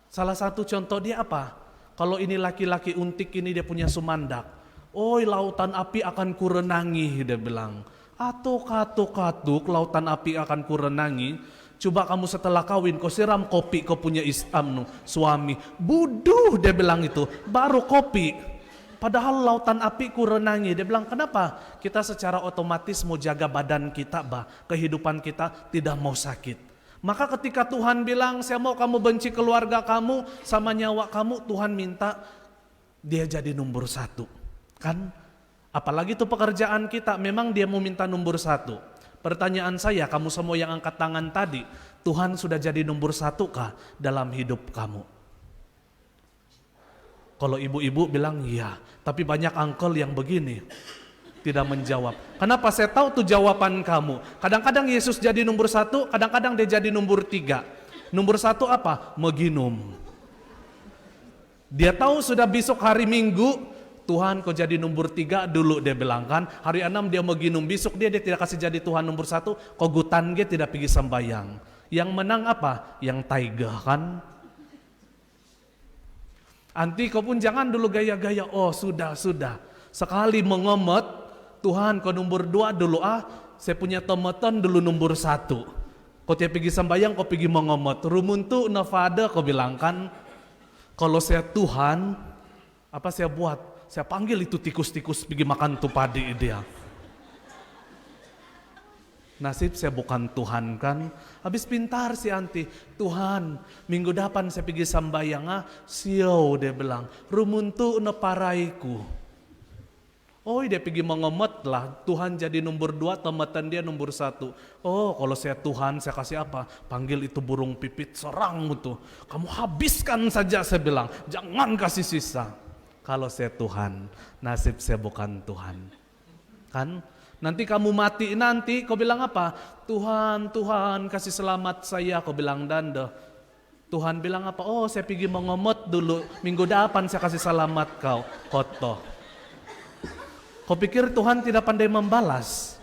salah satu contoh dia apa? Kalau ini laki-laki untik ini dia punya sumandak. Oi lautan api akan kurenangi dia bilang. Atau katuk-katuk lautan api akan kurenangi. Coba kamu setelah kawin kau siram kopi kau punya suami. Buduh dia bilang itu. Baru kopi. Padahal lautan api kurenangi. Dia bilang kenapa? Kita secara otomatis mau jaga badan kita bah. Kehidupan kita tidak mau sakit. Maka ketika Tuhan bilang, saya mau kamu benci keluarga kamu sama nyawa kamu, Tuhan minta dia jadi nomor 1. Kan? Apalagi itu pekerjaan kita, memang dia mau minta nomor 1. Pertanyaan saya, kamu semua yang angkat tangan tadi, Tuhan sudah jadi nomor 1 kah dalam hidup kamu? Kalau ibu-ibu bilang iya, tapi banyak uncle yang begini. Tidak menjawab. Kenapa? Saya tahu tuh jawaban kamu. Kadang-kadang Yesus jadi nomor 1, kadang-kadang dia jadi nomor 3. Nomor 1 apa? Meginum. Dia tahu sudah besok hari Minggu, Tuhan kau jadi nomor 3 dulu dia bilang kan. Hari 6 dia meginum, besok dia tidak kasih jadi Tuhan nomor 1, kau gutan dia tidak pergi sembayang. Yang menang apa? Yang taiga kan. Anti kau pun jangan dulu gaya-gaya, oh sudah. Sekali mengomet, Tuhan kau nomor 2 dulu saya punya temetan dulu nomor 1. Kau tiap pergi sembayang kau pergi mengomet. Rumun tu nafada kau bilang kan. Kalau saya Tuhan, apa saya buat? Saya panggil itu tikus-tikus pergi makan tu padi dia. Nasib saya bukan Tuhan kan. Habis pintar si anti, Tuhan minggu depan saya pergi sambayang siau dia bilang, rumuntu neparaiku. Oh dia pergi mengemet lah, Tuhan jadi nomor 2, tematan dia nomor 1. Oh kalau saya Tuhan saya kasih apa? Panggil itu burung pipit serang itu. Kamu habiskan saja saya bilang, jangan kasih sisa. Kalau saya Tuhan, nasib saya bukan Tuhan. Kan? Nanti kamu mati nanti, kau bilang apa? Tuhan, Tuhan kasih selamat saya, kau bilang danda. Tuhan bilang apa? Oh saya pergi mengemot dulu, minggu depan saya kasih selamat kau, koto. Kau pikir Tuhan tidak pandai membalas?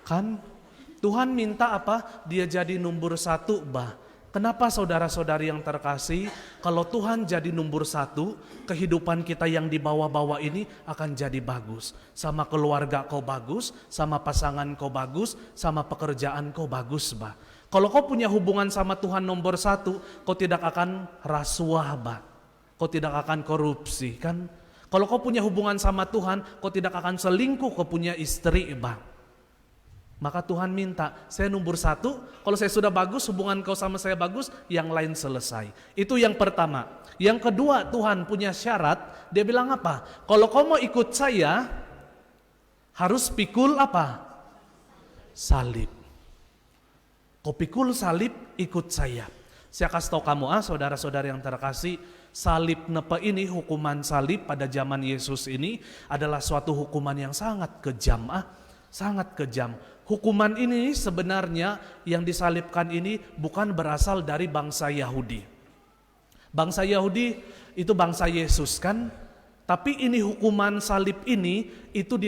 Kan? Tuhan minta apa? Dia jadi nomor 1 bah. Kenapa saudara-saudari yang terkasih, kalau Tuhan jadi nomor 1, kehidupan kita yang di bawah-bawah ini akan jadi bagus. Sama keluarga kau bagus, sama pasangan kau bagus, sama pekerjaan kau bagus bah. Kalau kau punya hubungan sama Tuhan nomor 1, kau tidak akan rasuah bah. Kau tidak akan korupsi kan. Kalau kau punya hubungan sama Tuhan, kau tidak akan selingkuh kau punya istri bah. Maka Tuhan minta, saya nomor 1, kalau saya sudah bagus, hubungan kau sama saya bagus, yang lain selesai. Itu yang pertama. Yang kedua, Tuhan punya syarat, dia bilang apa? Kalau kau mau ikut saya, harus pikul apa? Salib. Kau pikul salib, ikut saya. Saya kasih tahu kamu saudara-saudara yang terkasih, salib nepe ini, hukuman salib pada zaman Yesus ini adalah suatu hukuman yang sangat kejam sangat kejam. Hukuman ini sebenarnya yang disalibkan ini bukan berasal dari bangsa Yahudi. Bangsa Yahudi itu bangsa Yesus kan? Tapi ini hukuman salib ini itu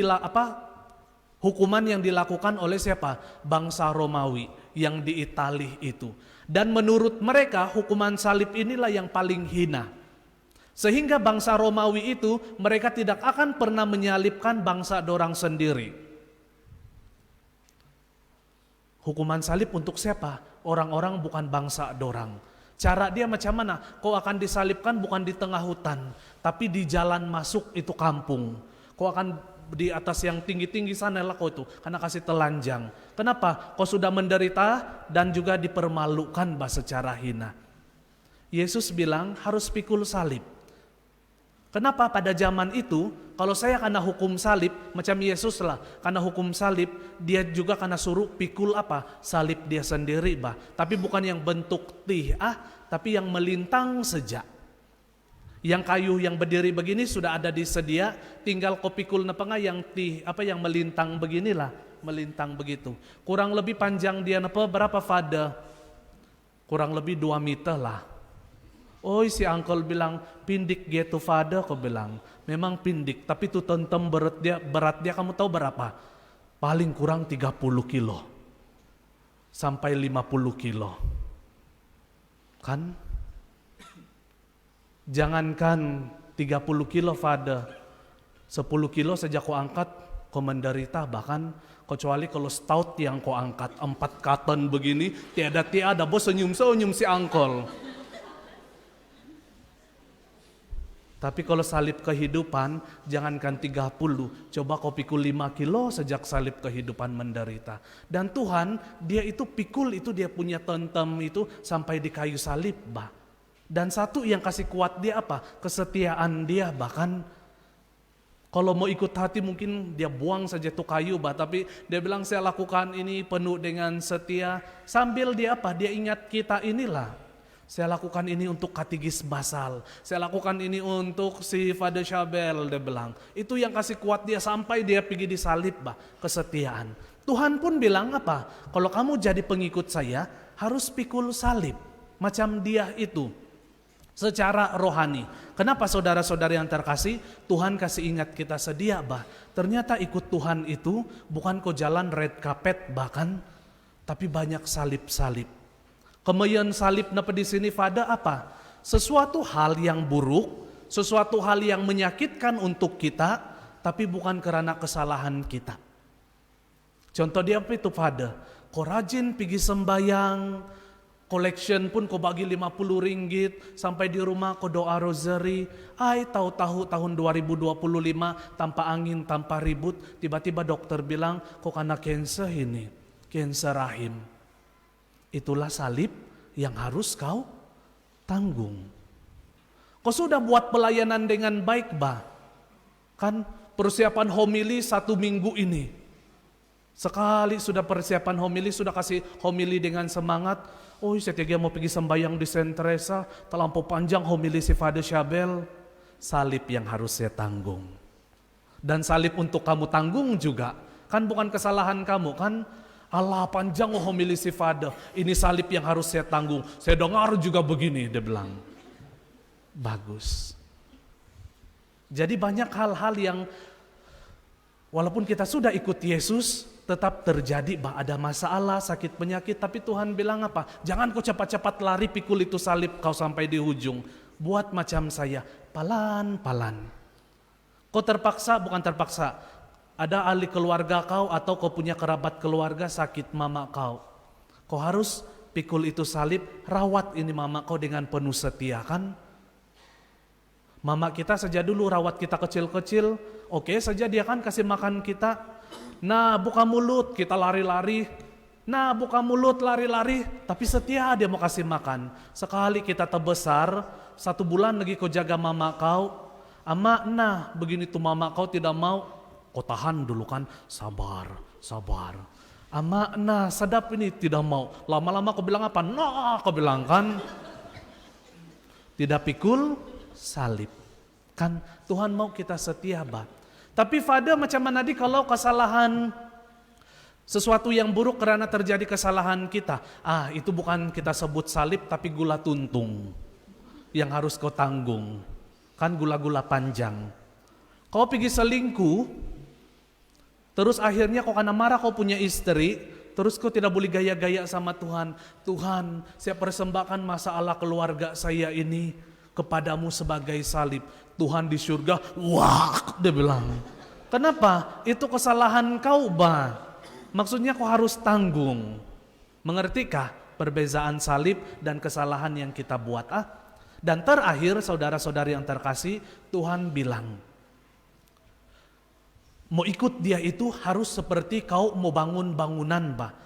hukuman yang dilakukan oleh siapa? Bangsa Romawi yang di Itali itu. Dan menurut mereka hukuman salib inilah yang paling hina. Sehingga bangsa Romawi itu mereka tidak akan pernah menyalibkan bangsa dorang sendiri. Hukuman salib untuk siapa? Orang-orang bukan bangsa dorang. Cara dia macam mana? Kau akan disalibkan bukan di tengah hutan, tapi di jalan masuk itu kampung. Kau akan di atas yang tinggi-tinggi sana lah kau itu, karena kasih telanjang. Kenapa? Kau sudah menderita dan juga dipermalukan secara hina. Yesus bilang harus pikul salib. Kenapa pada zaman itu, kalau saya kena hukum salib, macam Yesus lah, kena hukum salib, dia juga kena suruh pikul salib dia sendiri tapi bukan yang bentuk tapi yang melintang saja. Yang kayu yang berdiri begini sudah ada disedia, tinggal kau pikul yang yang melintang beginilah, melintang begitu. Kurang lebih panjang dia berapa fada? Kurang lebih 2 meter lah. Oh si uncle bilang pindik gitu fada, kau bilang memang pindik, tapi tuh tentem berat dia kamu tahu berapa? Paling kurang 30 kilo sampai 50 kilo kan? Jangankan 30 kilo fada, 10 kilo saja kau angkat kau menderita, bahkan kecuali kalau stout yang kau angkat 4 katon begini, tiada bos senyum si uncle. Tapi kalau salib kehidupan, jangankan 30, coba kau pikul 5 kilo sejak salib kehidupan menderita. Dan Tuhan, dia itu pikul itu dia punya tentem itu sampai di kayu salib Dan satu yang kasih kuat dia kesetiaan dia. Bahkan kalau mau ikut hati mungkin dia buang saja tuh kayu tapi dia bilang saya lakukan ini penuh dengan setia. Sambil dia dia ingat kita inilah. Saya lakukan ini untuk katigis basal. Saya lakukan ini untuk si Father Shabel, dia bilang. Itu yang kasih kuat dia sampai dia pergi disalib, kesetiaan. Tuhan pun bilang kalau kamu jadi pengikut saya, harus pikul salib. Macam dia itu. Secara rohani. Kenapa saudara-saudari yang terkasih, Tuhan kasih ingat kita sedia ternyata ikut Tuhan itu bukan kau jalan red carpet bahkan, tapi banyak salib-salib. Kemudian salib di sini pada sesuatu hal yang buruk, sesuatu hal yang menyakitkan untuk kita, tapi bukan karena kesalahan kita. Contoh dia itu pada, kau rajin pergi sembayang, Collection pun kau bagi 50 ringgit, sampai di rumah kau doa rosary. Tahu-tahu tahun 2025 tanpa angin, tanpa ribut, tiba-tiba dokter bilang kau kena cancer ini, cancer rahim. Itulah salib yang harus kau tanggung. Kau sudah buat pelayanan dengan baik, bah. Kan persiapan homili 1 minggu ini. Sekali sudah persiapan homili, sudah kasih homili dengan semangat. Oh, saya tega mau pergi sembahyang di Saint Teresa, terlampau panjang homili si Father Chabel. Salib yang harus saya tanggung. Dan salib untuk kamu tanggung juga. Kan bukan kesalahan kamu, kan? Allah, panjang homili si Father. Ini salib yang harus saya tanggung. Saya dengar juga begini, dia bilang. Bagus. Jadi banyak hal-hal yang walaupun kita sudah ikut Yesus, tetap terjadi, ada masalah, sakit penyakit, tapi Tuhan bilang apa? Jangan kau cepat-cepat lari pikul itu salib kau sampai di ujung. Buat macam saya, pelan-pelan. Kau terpaksa, bukan terpaksa, ada ahli keluarga kau atau kau punya kerabat keluarga sakit mama kau. Kau harus pikul itu salib, rawat ini mama kau dengan penuh setia, kan? Mama kita saja dulu rawat kita kecil-kecil, oke saja dia kan kasih makan kita. Nah, buka mulut, kita lari-lari. Nah, buka mulut, lari-lari. Tapi setia dia mau kasih makan. Sekali kita terbesar, 1 bulan lagi kau jaga mama kau. Ama, nah begini tuh mama kau tidak mau. Kau tahan dulu kan, sabar, sabar. Ama, nah sedap ini tidak mau. Lama-lama kau bilang apa? Nah, kau bilang kan. Tidak pikul, salib. Kan Tuhan mau kita setia, bah. Tapi Father macam mana kalau kesalahan sesuatu yang buruk karena terjadi kesalahan kita. Itu bukan kita sebut salib tapi gula tuntung yang harus kau tanggung. Kan gula-gula panjang. Kau pergi selingkuh, terus akhirnya kau kena marah kau punya istri, terus kau tidak boleh gaya-gaya sama Tuhan. Tuhan, saya persembahkan masalah keluarga saya ini kepadamu sebagai salib. Tuhan di surga, wah, dia bilang. Kenapa? Itu kesalahan kau, bah. Maksudnya kau harus tanggung. Mengertikah perbezaan salib dan kesalahan yang kita buat? Dan terakhir, saudara-saudari yang terkasih, Tuhan bilang, mau ikut dia itu harus seperti kau mau bangun bangunan, bah.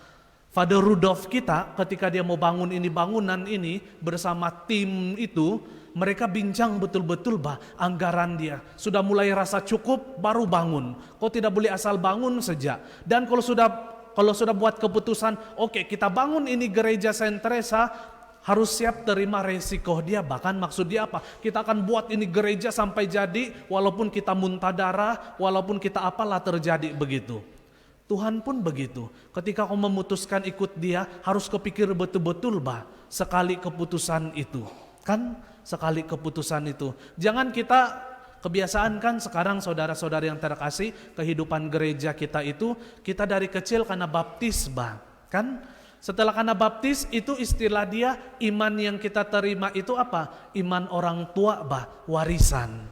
Father Rudolf kita ketika dia mau bangun ini bangunan ini bersama tim itu, mereka bincang betul-betul, bah, anggaran dia. Sudah mulai rasa cukup baru bangun. Kau tidak boleh asal bangun saja. Dan kalau sudah buat keputusan, oke, kita bangun ini gereja Saint Teresa, harus siap terima resiko dia. Bahkan maksud dia apa? Kita akan buat ini gereja sampai jadi, walaupun kita muntah darah, walaupun kita apalah terjadi begitu. Tuhan pun begitu. Ketika kau memutuskan ikut dia, harus kepikir betul-betul, bah, sekali keputusan itu. Kan? Sekali keputusan itu. Jangan kita kebiasaan kan sekarang saudara-saudari yang terkasih, kehidupan gereja kita itu, kita dari kecil karena baptis, bah. Kan? Setelah karena baptis itu istilah dia iman yang kita terima itu apa? Iman orang tua, bah, warisan.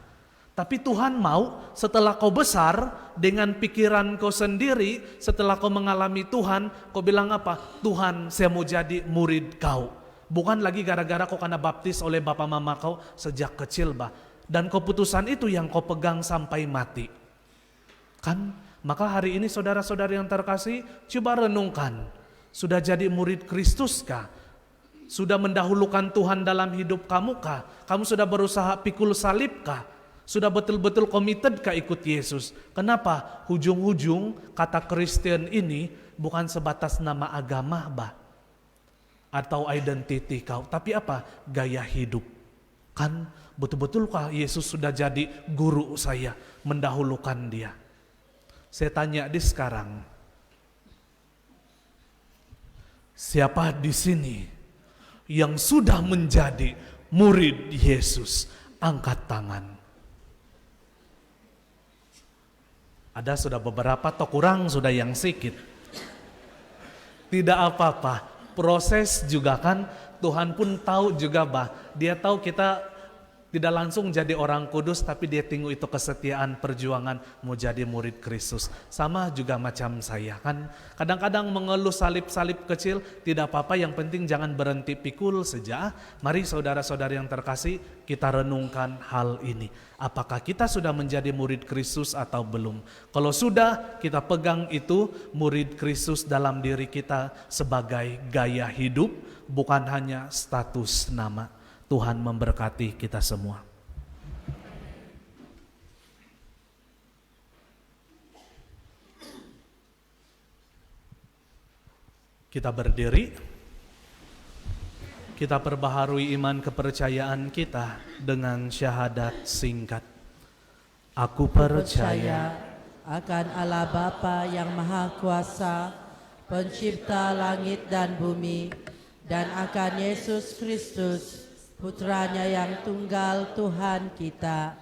Tapi Tuhan mau setelah kau besar dengan pikiran kau sendiri, setelah kau mengalami Tuhan, kau bilang apa? Tuhan, saya mau jadi murid kau. Bukan lagi gara-gara kau kena baptis oleh bapa mama kau sejak kecil, bah. Dan keputusan itu yang kau pegang sampai mati. Kan? Maka hari ini saudara-saudari yang terkasih, coba renungkan. Sudah jadi murid Kristus kah? Sudah mendahulukan Tuhan dalam hidup kamu kah? Kamu sudah berusaha pikul salib kah? Sudah betul-betul committed kah ikut Yesus? Kenapa? Hujung-hujung kata Kristen ini bukan sebatas nama agama, bah. Atau identiti kau, tapi apa? Gaya hidup. Kan betul-betulkah Yesus sudah jadi guru saya, mendahulukan dia? Saya tanya di sekarang, siapa di sini yang sudah menjadi murid Yesus? Angkat tangan. Ada sudah beberapa atau kurang sudah yang sedikit. Tidak apa-apa. Proses juga kan, Tuhan pun tahu juga, bah. Dia tahu kita tidak langsung jadi orang kudus, tapi dia tunggu itu kesetiaan perjuangan mau jadi murid Kristus. Sama juga macam saya kan, kadang-kadang mengeluh salib-salib kecil, tidak apa-apa, yang penting jangan berhenti pikul saja. Mari saudara-saudari yang terkasih, kita renungkan hal ini. Apakah kita sudah menjadi murid Kristus atau belum? Kalau sudah, kita pegang itu murid Kristus dalam diri kita sebagai gaya hidup, bukan hanya status nama. Tuhan memberkati kita semua. Kita berdiri. Kita perbaharui iman kepercayaan kita dengan syahadat singkat. Aku percaya akan Allah Bapa yang Maha Kuasa, pencipta langit dan bumi, dan akan Yesus Kristus, Putranya yang tunggal Tuhan kita,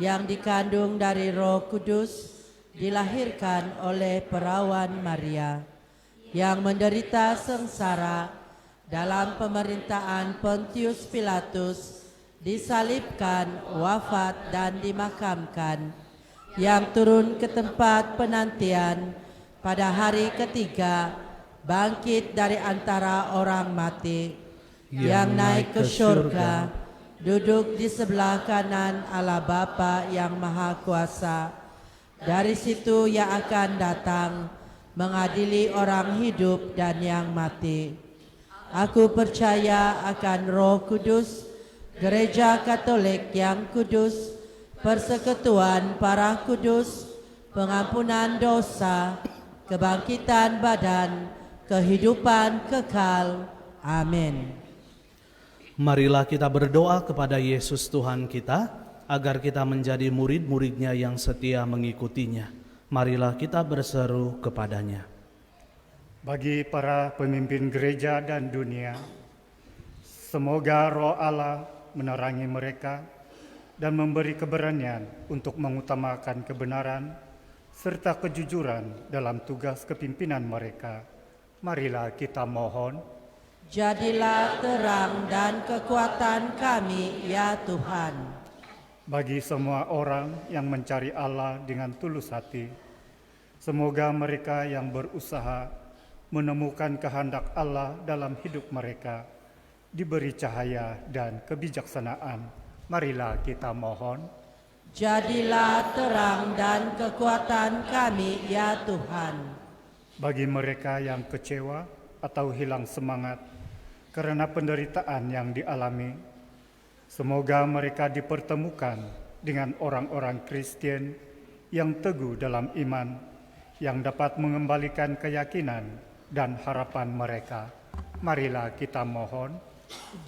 yang dikandung dari Roh Kudus, dilahirkan oleh perawan Maria, yang menderita sengsara dalam pemerintahan Pontius Pilatus, disalibkan, wafat dan dimakamkan, yang turun ke tempat penantian, pada hari ketiga bangkit dari antara orang mati, yang naik ke surga, duduk di sebelah kanan Allah Bapa yang Maha Kuasa. Dari situ Ia akan datang mengadili orang hidup dan yang mati. Aku percaya akan Roh Kudus, Gereja Katolik yang kudus, persekutuan para kudus, pengampunan dosa, kebangkitan badan, kehidupan kekal. Amin. Marilah kita berdoa kepada Yesus Tuhan kita, agar kita menjadi murid-muridnya yang setia mengikutinya. Marilah kita berseru kepadanya. Bagi para pemimpin gereja dan dunia, semoga Roh Allah menerangi mereka dan memberi keberanian untuk mengutamakan kebenaran serta kejujuran dalam tugas kepimpinan mereka. Marilah kita mohon. Jadilah terang dan kekuatan kami, ya Tuhan. Bagi semua orang yang mencari Allah dengan tulus hati, semoga mereka yang berusaha menemukan kehendak Allah dalam hidup mereka diberi cahaya dan kebijaksanaan. Marilah kita mohon. Jadilah terang dan kekuatan kami, ya Tuhan. Bagi mereka yang kecewa atau hilang semangat karena penderitaan yang dialami, semoga mereka dipertemukan dengan orang-orang Kristen yang teguh dalam iman, yang dapat mengembalikan keyakinan dan harapan mereka. Marilah kita mohon.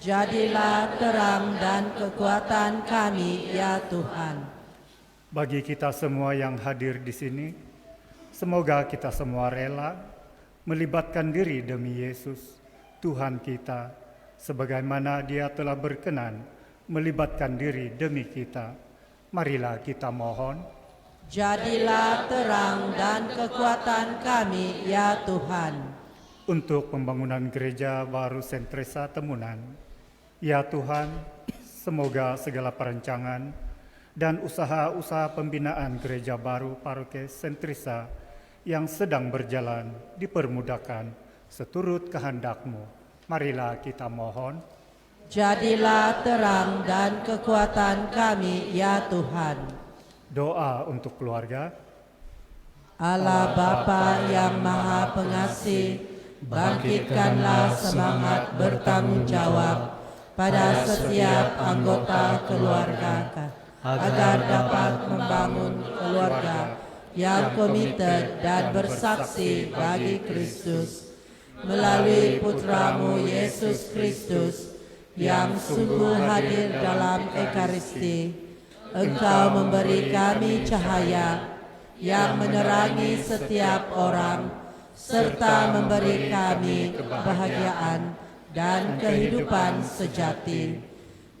Jadilah terang dan kekuatan kami, ya Tuhan. Bagi kita semua yang hadir di sini, semoga kita semua rela melibatkan diri demi Yesus, Tuhan kita, sebagaimana Dia telah berkenan melibatkan diri demi kita. Marilah kita mohon. Jadilah terang dan kekuatan kami, ya Tuhan. Untuk pembangunan gereja baru Sentresa Temunan, ya Tuhan, semoga segala perancangan dan usaha-usaha pembinaan gereja baru Paroki Sentresa yang sedang berjalan dipermudahkan seturut kehendak-Mu. Marilah kita mohon. Jadilah terang dan kekuatan kami, ya Tuhan. Doa untuk keluarga. Allah Bapa yang Maha Pengasih, bangkitkanlah semangat bertanggung jawab pada setiap anggota keluarga, agar dapat membangun keluarga yang komited dan bersaksi bagi Kristus. Melalui Putramu Yesus Kristus yang sungguh hadir dalam Ekaristi, Engkau memberi kami cahaya yang menerangi setiap orang, serta memberi kami kebahagiaan dan kehidupan sejati.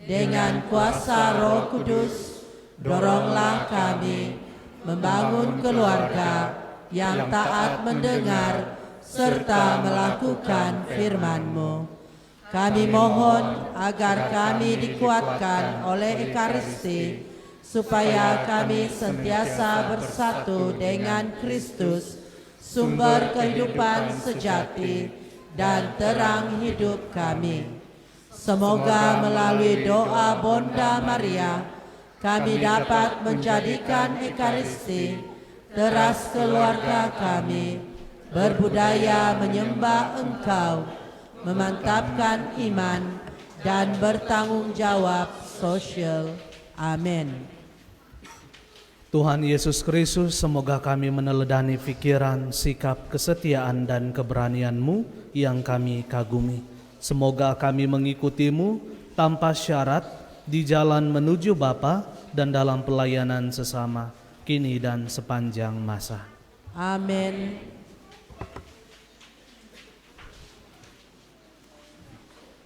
Dengan kuasa Roh Kudus, doronglah kami membangun keluarga yang taat mendengar serta melakukan firman-Mu. Kami mohon agar kami dikuatkan oleh Ekaristi, supaya kami sentiasa bersatu dengan Kristus, sumber kehidupan sejati dan terang hidup kami. Semoga melalui doa Bonda Maria, kami dapat menjadikan Ekaristi teras keluarga kami, berbudaya menyembah Engkau, memantapkan iman, dan bertanggung jawab sosial. Amin. Tuhan Yesus Kristus, semoga kami meneladani pikiran, sikap, kesetiaan, dan keberanian-Mu yang kami kagumi. Semoga kami mengikutimu tanpa syarat di jalan menuju Bapa dan dalam pelayanan sesama, kini dan sepanjang masa. Amin.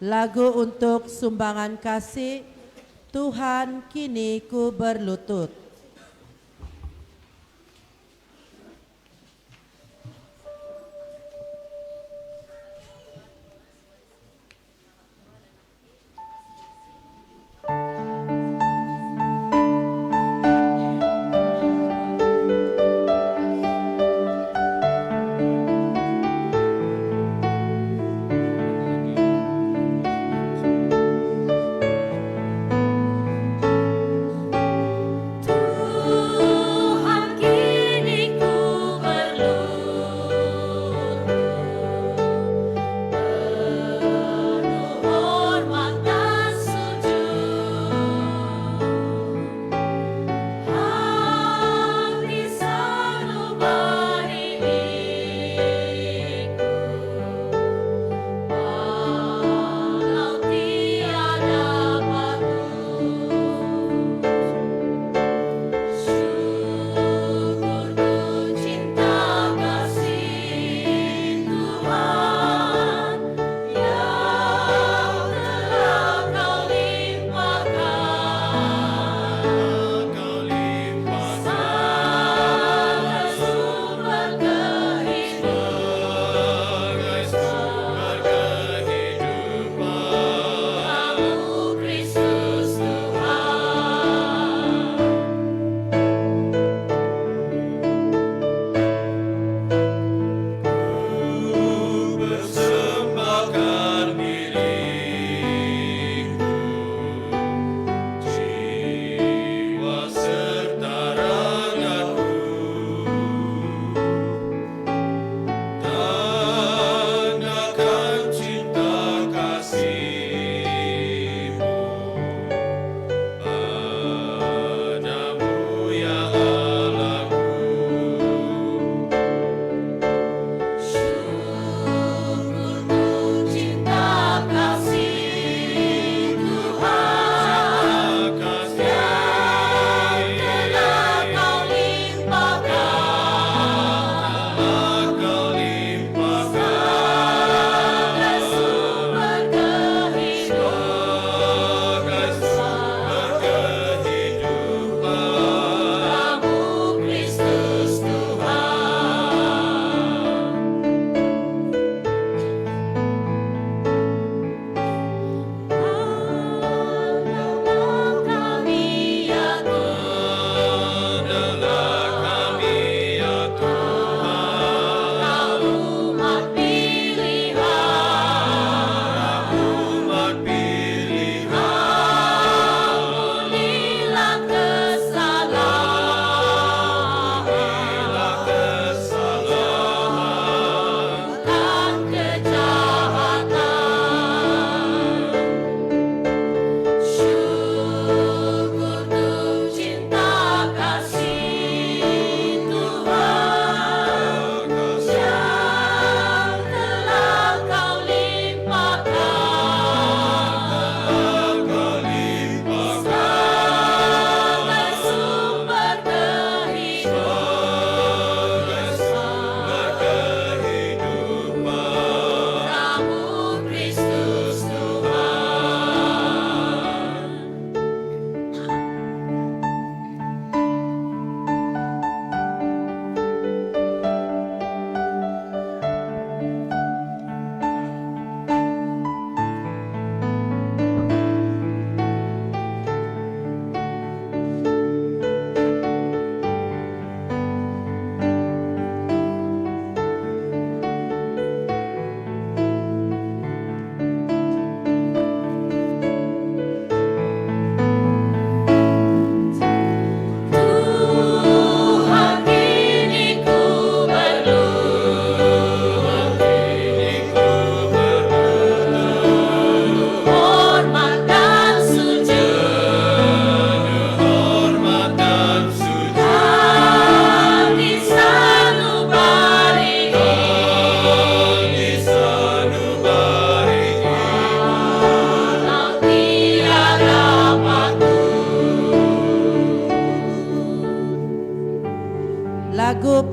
Lagu untuk sumbangan kasih, Tuhan kini ku berlutut. Tuhan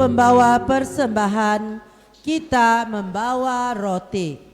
membawa persembahan, kita membawa roti.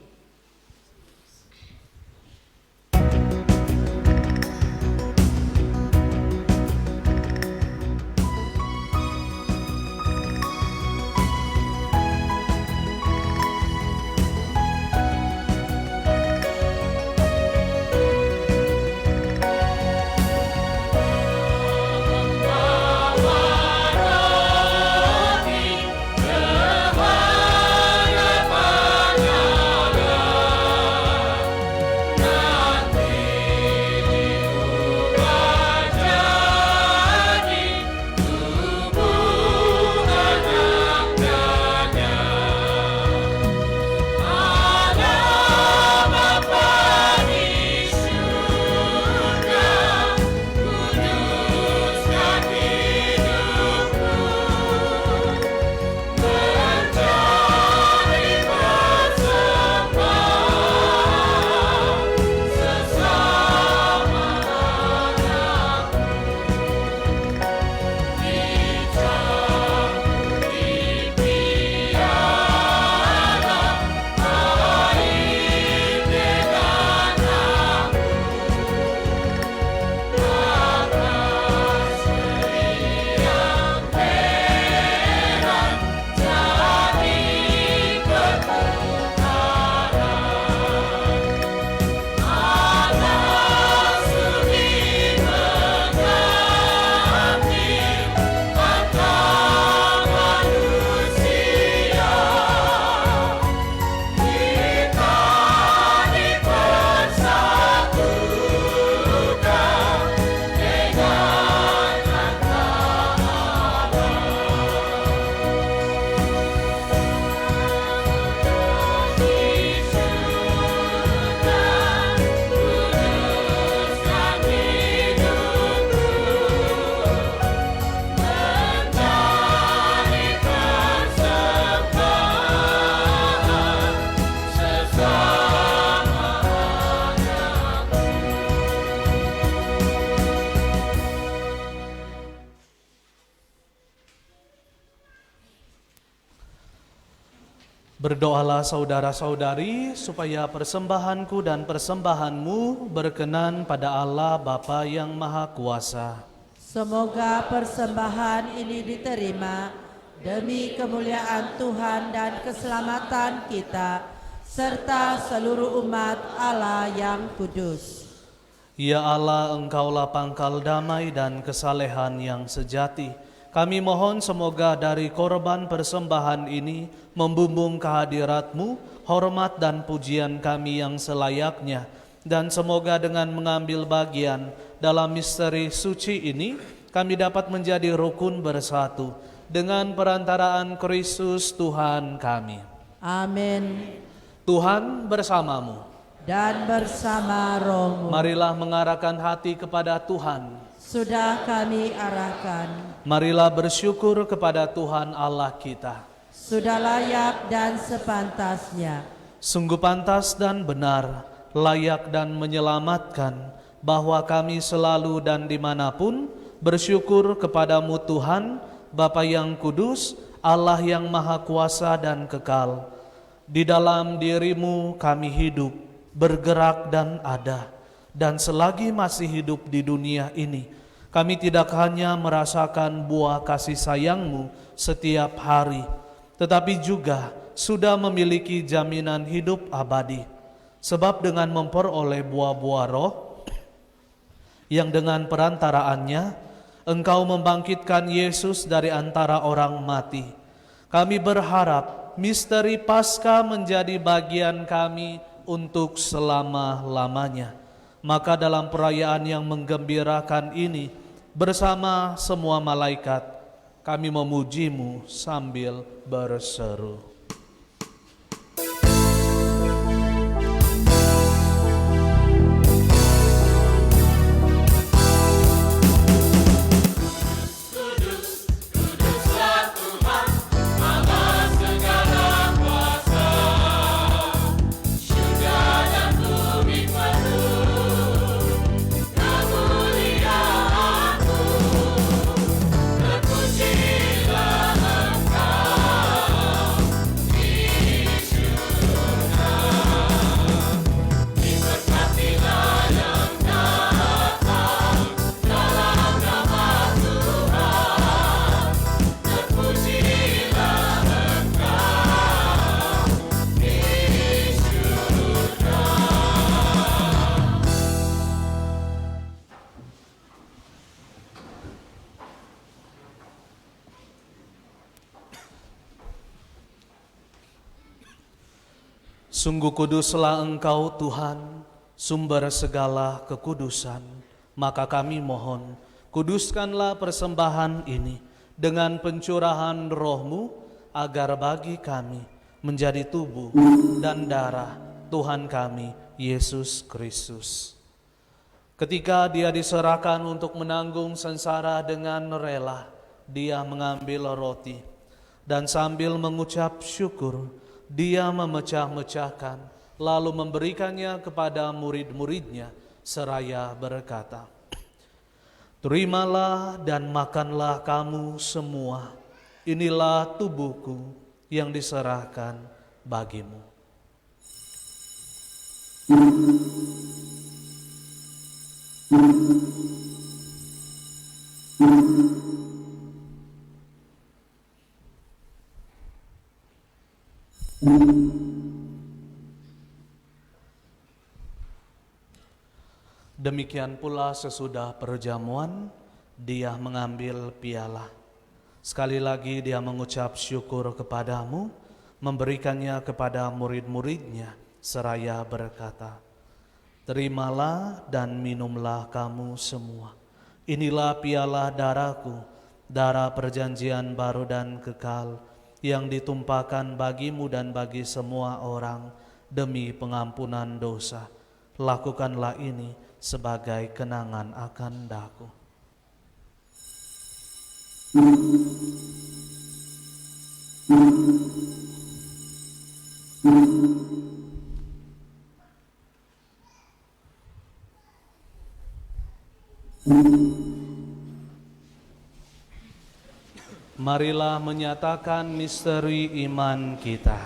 Berdoalah saudara-saudari supaya persembahanku dan persembahanmu berkenan pada Allah Bapa yang Maha Kuasa. Semoga persembahan ini diterima demi kemuliaan Tuhan dan keselamatan kita, serta seluruh umat Allah yang kudus. Ya Allah, Engkaulah pangkal damai dan kesalehan yang sejati. Kami mohon semoga dari korban persembahan ini membumbung kehadirat-Mu, hormat dan pujian kami yang selayaknya. Dan semoga dengan mengambil bagian dalam misteri suci ini, kami dapat menjadi rukun bersatu dengan perantaraan Kristus Tuhan kami. Amin. Tuhan bersamamu. Dan bersama rohmu. Marilah mengarahkan hati kepada Tuhan. Sudah kami arahkan. Marilah bersyukur kepada Tuhan Allah kita. Sudah layak dan sepantasnya. Sungguh pantas dan benar, layak dan menyelamatkan, bahwa kami selalu dan dimanapun bersyukur kepadamu Tuhan, Bapa yang kudus, Allah yang maha kuasa dan kekal. Di dalam dirimu kami hidup, bergerak dan ada. Dan selagi masih hidup di dunia ini, kami tidak hanya merasakan buah kasih sayang-Mu setiap hari, tetapi juga sudah memiliki jaminan hidup abadi. Sebab dengan memperoleh buah-buah roh, yang dengan perantaraannya Engkau membangkitkan Yesus dari antara orang mati, kami berharap misteri Paskah menjadi bagian kami untuk selama-lamanya. Maka dalam perayaan yang menggembirakan ini, bersama semua malaikat, kami memuji-Mu sambil berseru. Terpujilah Engkau Sungguh kuduslah Engkau Tuhan, sumber segala kekudusan. Maka kami mohon, kuduskanlah persembahan ini dengan pencurahan Roh-Mu, agar bagi kami menjadi tubuh dan darah Tuhan kami, Yesus Kristus. Ketika Dia diserahkan untuk menanggung sengsara dengan rela, Dia mengambil roti, dan sambil mengucap syukur, Dia memecah-mecahkan, lalu memberikannya kepada murid-muridnya, seraya berkata, "Terimalah dan makanlah kamu semua, inilah tubuhku yang diserahkan bagimu." Demikian pula sesudah perjamuan, Dia mengambil piala. Sekali lagi Dia mengucap syukur kepadamu, memberikannya kepada murid-muridnya, seraya berkata, "Terimalah dan minumlah kamu semua. Inilah piala darahku, darah perjanjian baru dan kekal, yang ditumpahkan bagimu dan bagi semua orang demi pengampunan dosa. Lakukanlah ini sebagai kenangan akan daku." Marilah menyatakan misteri iman kita.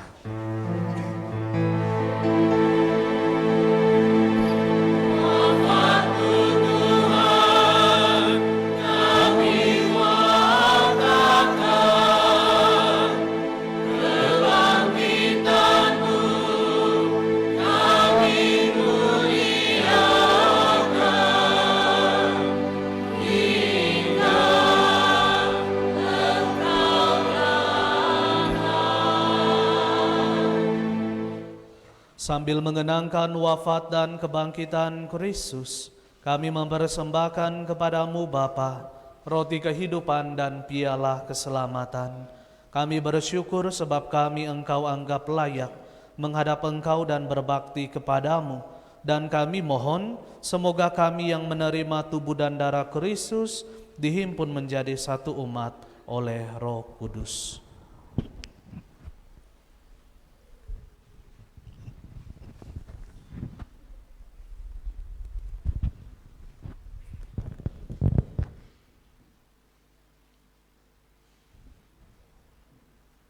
Sambil mengenangkan wafat dan kebangkitan Kristus, kami mempersembahkan kepadamu Bapa, roti kehidupan dan piala keselamatan. Kami bersyukur sebab kami Engkau anggap layak menghadap Engkau dan berbakti kepadamu. Dan kami mohon, semoga kami yang menerima tubuh dan darah Kristus dihimpun menjadi satu umat oleh Roh Kudus.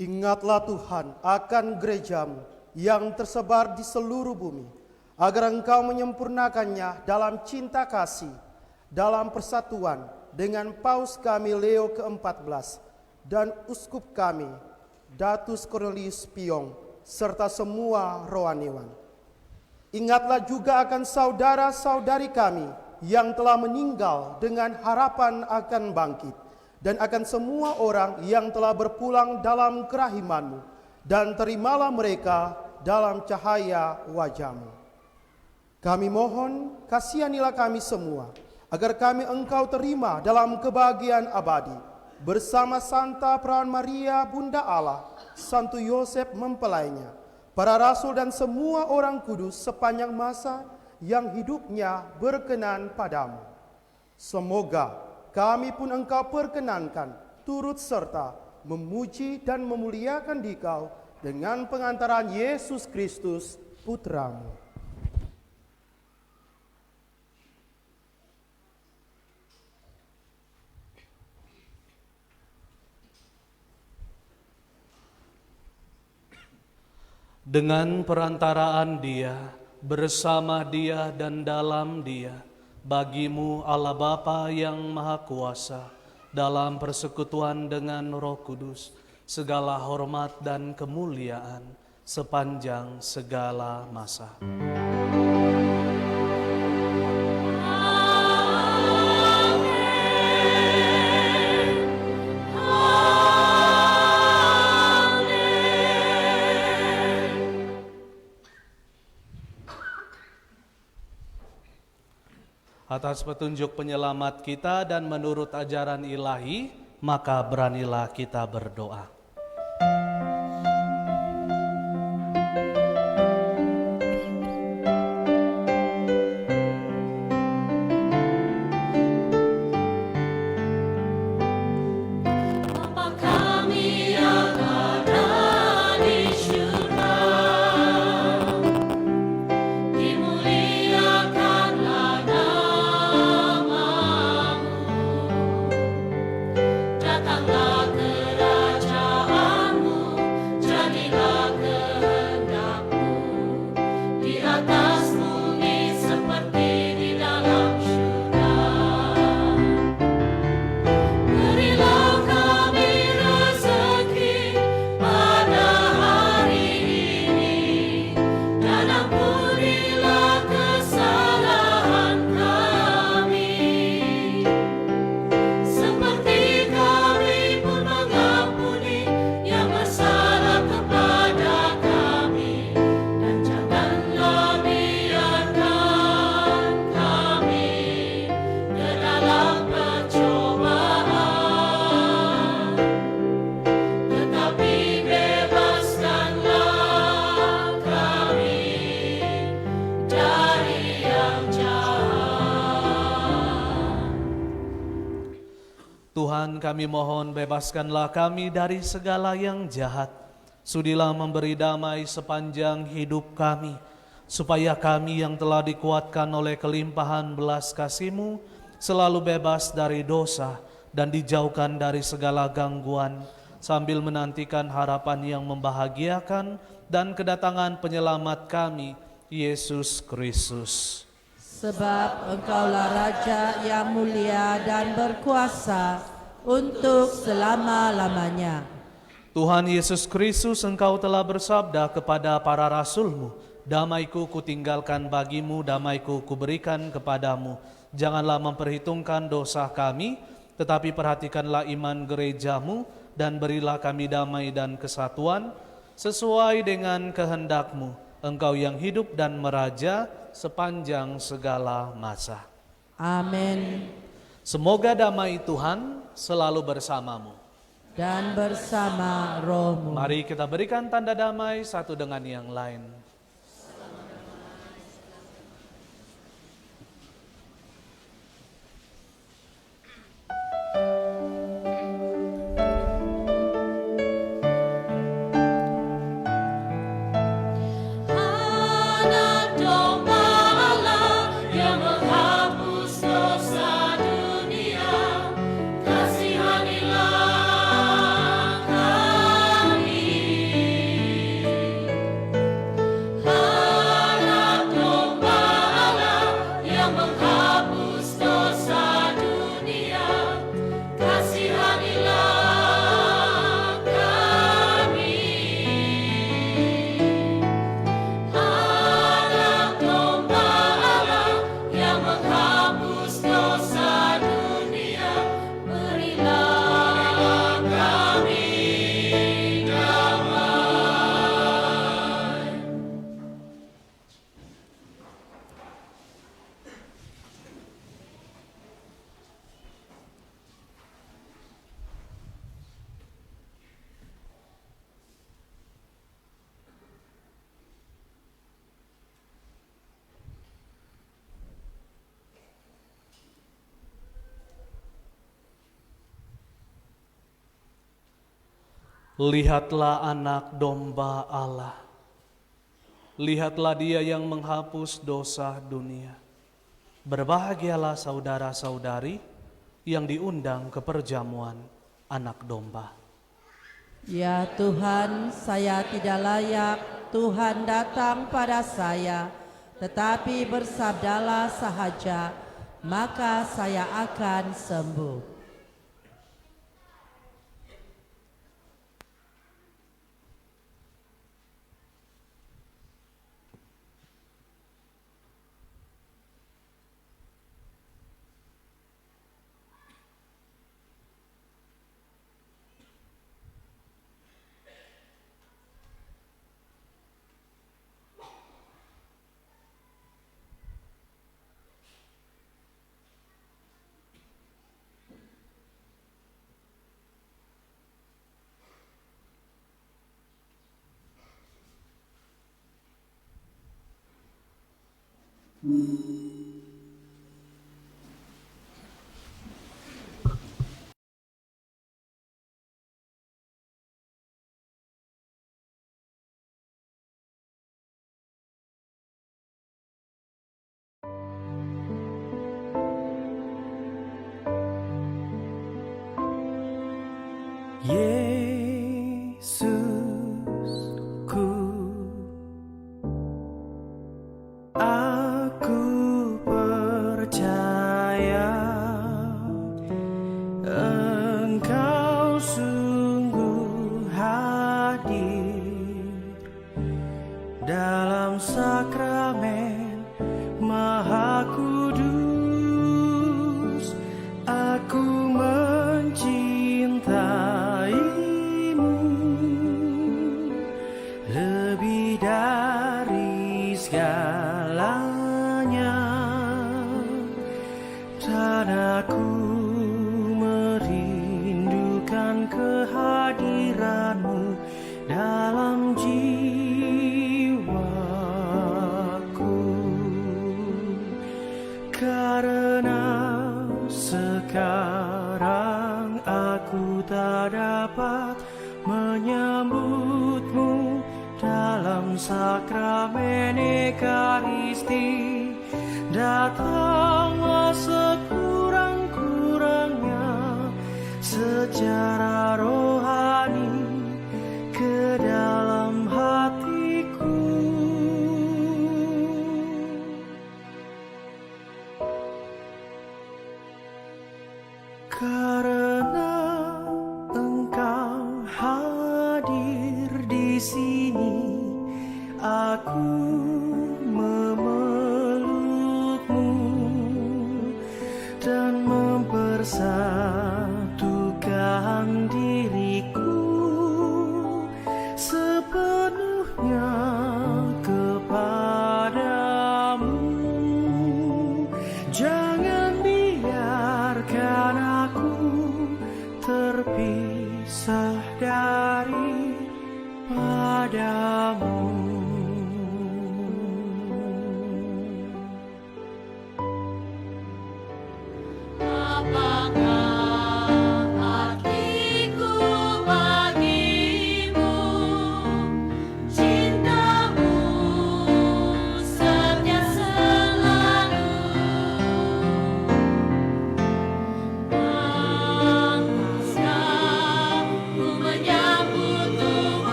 Ingatlah Tuhan akan gerejamu yang tersebar di seluruh bumi, agar Engkau menyempurnakannya dalam cinta kasih, dalam persatuan dengan Paus kami Leo ke-14 dan Uskup kami Datus Cornelius Piong, serta semua rohaniwan. Ingatlah juga akan saudara-saudari kami yang telah meninggal dengan harapan akan bangkit, dan akan semua orang yang telah berpulang dalam kerahiman-Mu, dan terimalah mereka dalam cahaya wajah-Mu. Kami mohon, kasihanilah kami semua, agar kami Engkau terima dalam kebahagiaan abadi, bersama Santa Perawan Maria Bunda Allah, Santo Yosef mempelainya, para rasul dan semua orang kudus sepanjang masa yang hidupnya berkenan padamu. Semoga kami pun Engkau perkenankan turut serta memuji dan memuliakan Dikau dengan pengantaran Yesus Kristus Putra-Mu. Dengan perantaraan Dia, bersama Dia dan dalam Dia, bagimu Allah Bapa yang Maha Kuasa, dalam persekutuan dengan Roh Kudus, segala hormat dan kemuliaan sepanjang segala masa. Atas petunjuk penyelamat kita dan menurut ajaran ilahi, maka beranilah kita berdoa. Bapa kami yang ada di surga, dimuliakanlah namamu, datanglah kerajaanmu, jadilah kehendakmu, di atas bumi seperti di dalam surga. Berilah kami rezeki pada hari ini, dan ampunilah kesalahan kami, seperti kami pun mengampuni yang bersalah kepada kami, dan janganlah biarkan kami ke dalam pencobaan, tetapi bebaskanlah kami dari yang jahat. Tuhan, kami mohon bebaskanlah kami dari segala yang jahat. Sudilah memberi damai sepanjang hidup kami, supaya kami yang telah dikuatkan oleh kelimpahan belas kasih-Mu selalu bebas dari dosa dan dijauhkan dari segala gangguan, sambil menantikan harapan yang membahagiakan dan kedatangan penyelamat kami, Yesus Kristus. Sebab Engkaulah Raja yang mulia dan berkuasa untuk selama-lamanya. Tuhan Yesus Kristus, Engkau telah bersabda kepada para rasul-Mu, damai-Ku kutinggalkan bagimu, damai-Ku kuberikan kepadamu. Janganlah memperhitungkan dosa kami, tetapi perhatikanlah iman gereja-Mu, dan berilah kami damai dan kesatuan, sesuai dengan kehendak-Mu, Engkau yang hidup dan meraja sepanjang segala masa. Amin. Semoga damai Tuhan selalu bersamamu. Dan bersama rohmu. Mari kita berikan tanda damai satu dengan yang lain. Anak domba Allah yang menghapus dosa dunia, kasihanilah kami. Anak domba Allah yang menghapus dosa dunia, kasihanilah kami. Anak domba Allah yang menghapus dosa dunia, berilah kami damai. Lihatlah anak domba Allah. Lihatlah dia yang menghapus dosa dunia. Berbahagialah saudara-saudari yang diundang ke perjamuan anak domba. Ya Tuhan, saya tidak layak Tuhan datang pada saya, tetapi bersabdalah sahaja, maka saya akan sembuh. Yesusku, aku percaya Engkau sungguh hadir dalam sakramen Maha Kudus. Aku mencintaimu lebih dari segalanya, dan aku merindukan kehadiranmu dalam jiwaku. Karena sekarang aku tak dapat menyambutmu dalam sakramen Ekaristi, datanglah sekurang-kurangnya secara rohani ke dalam hatiku. Karena Engkau hadir di sini, aku memelukmu dan mempersatukan diriku sepenuhnya kepadamu. Jangan biarkan aku terpisah dari padamu.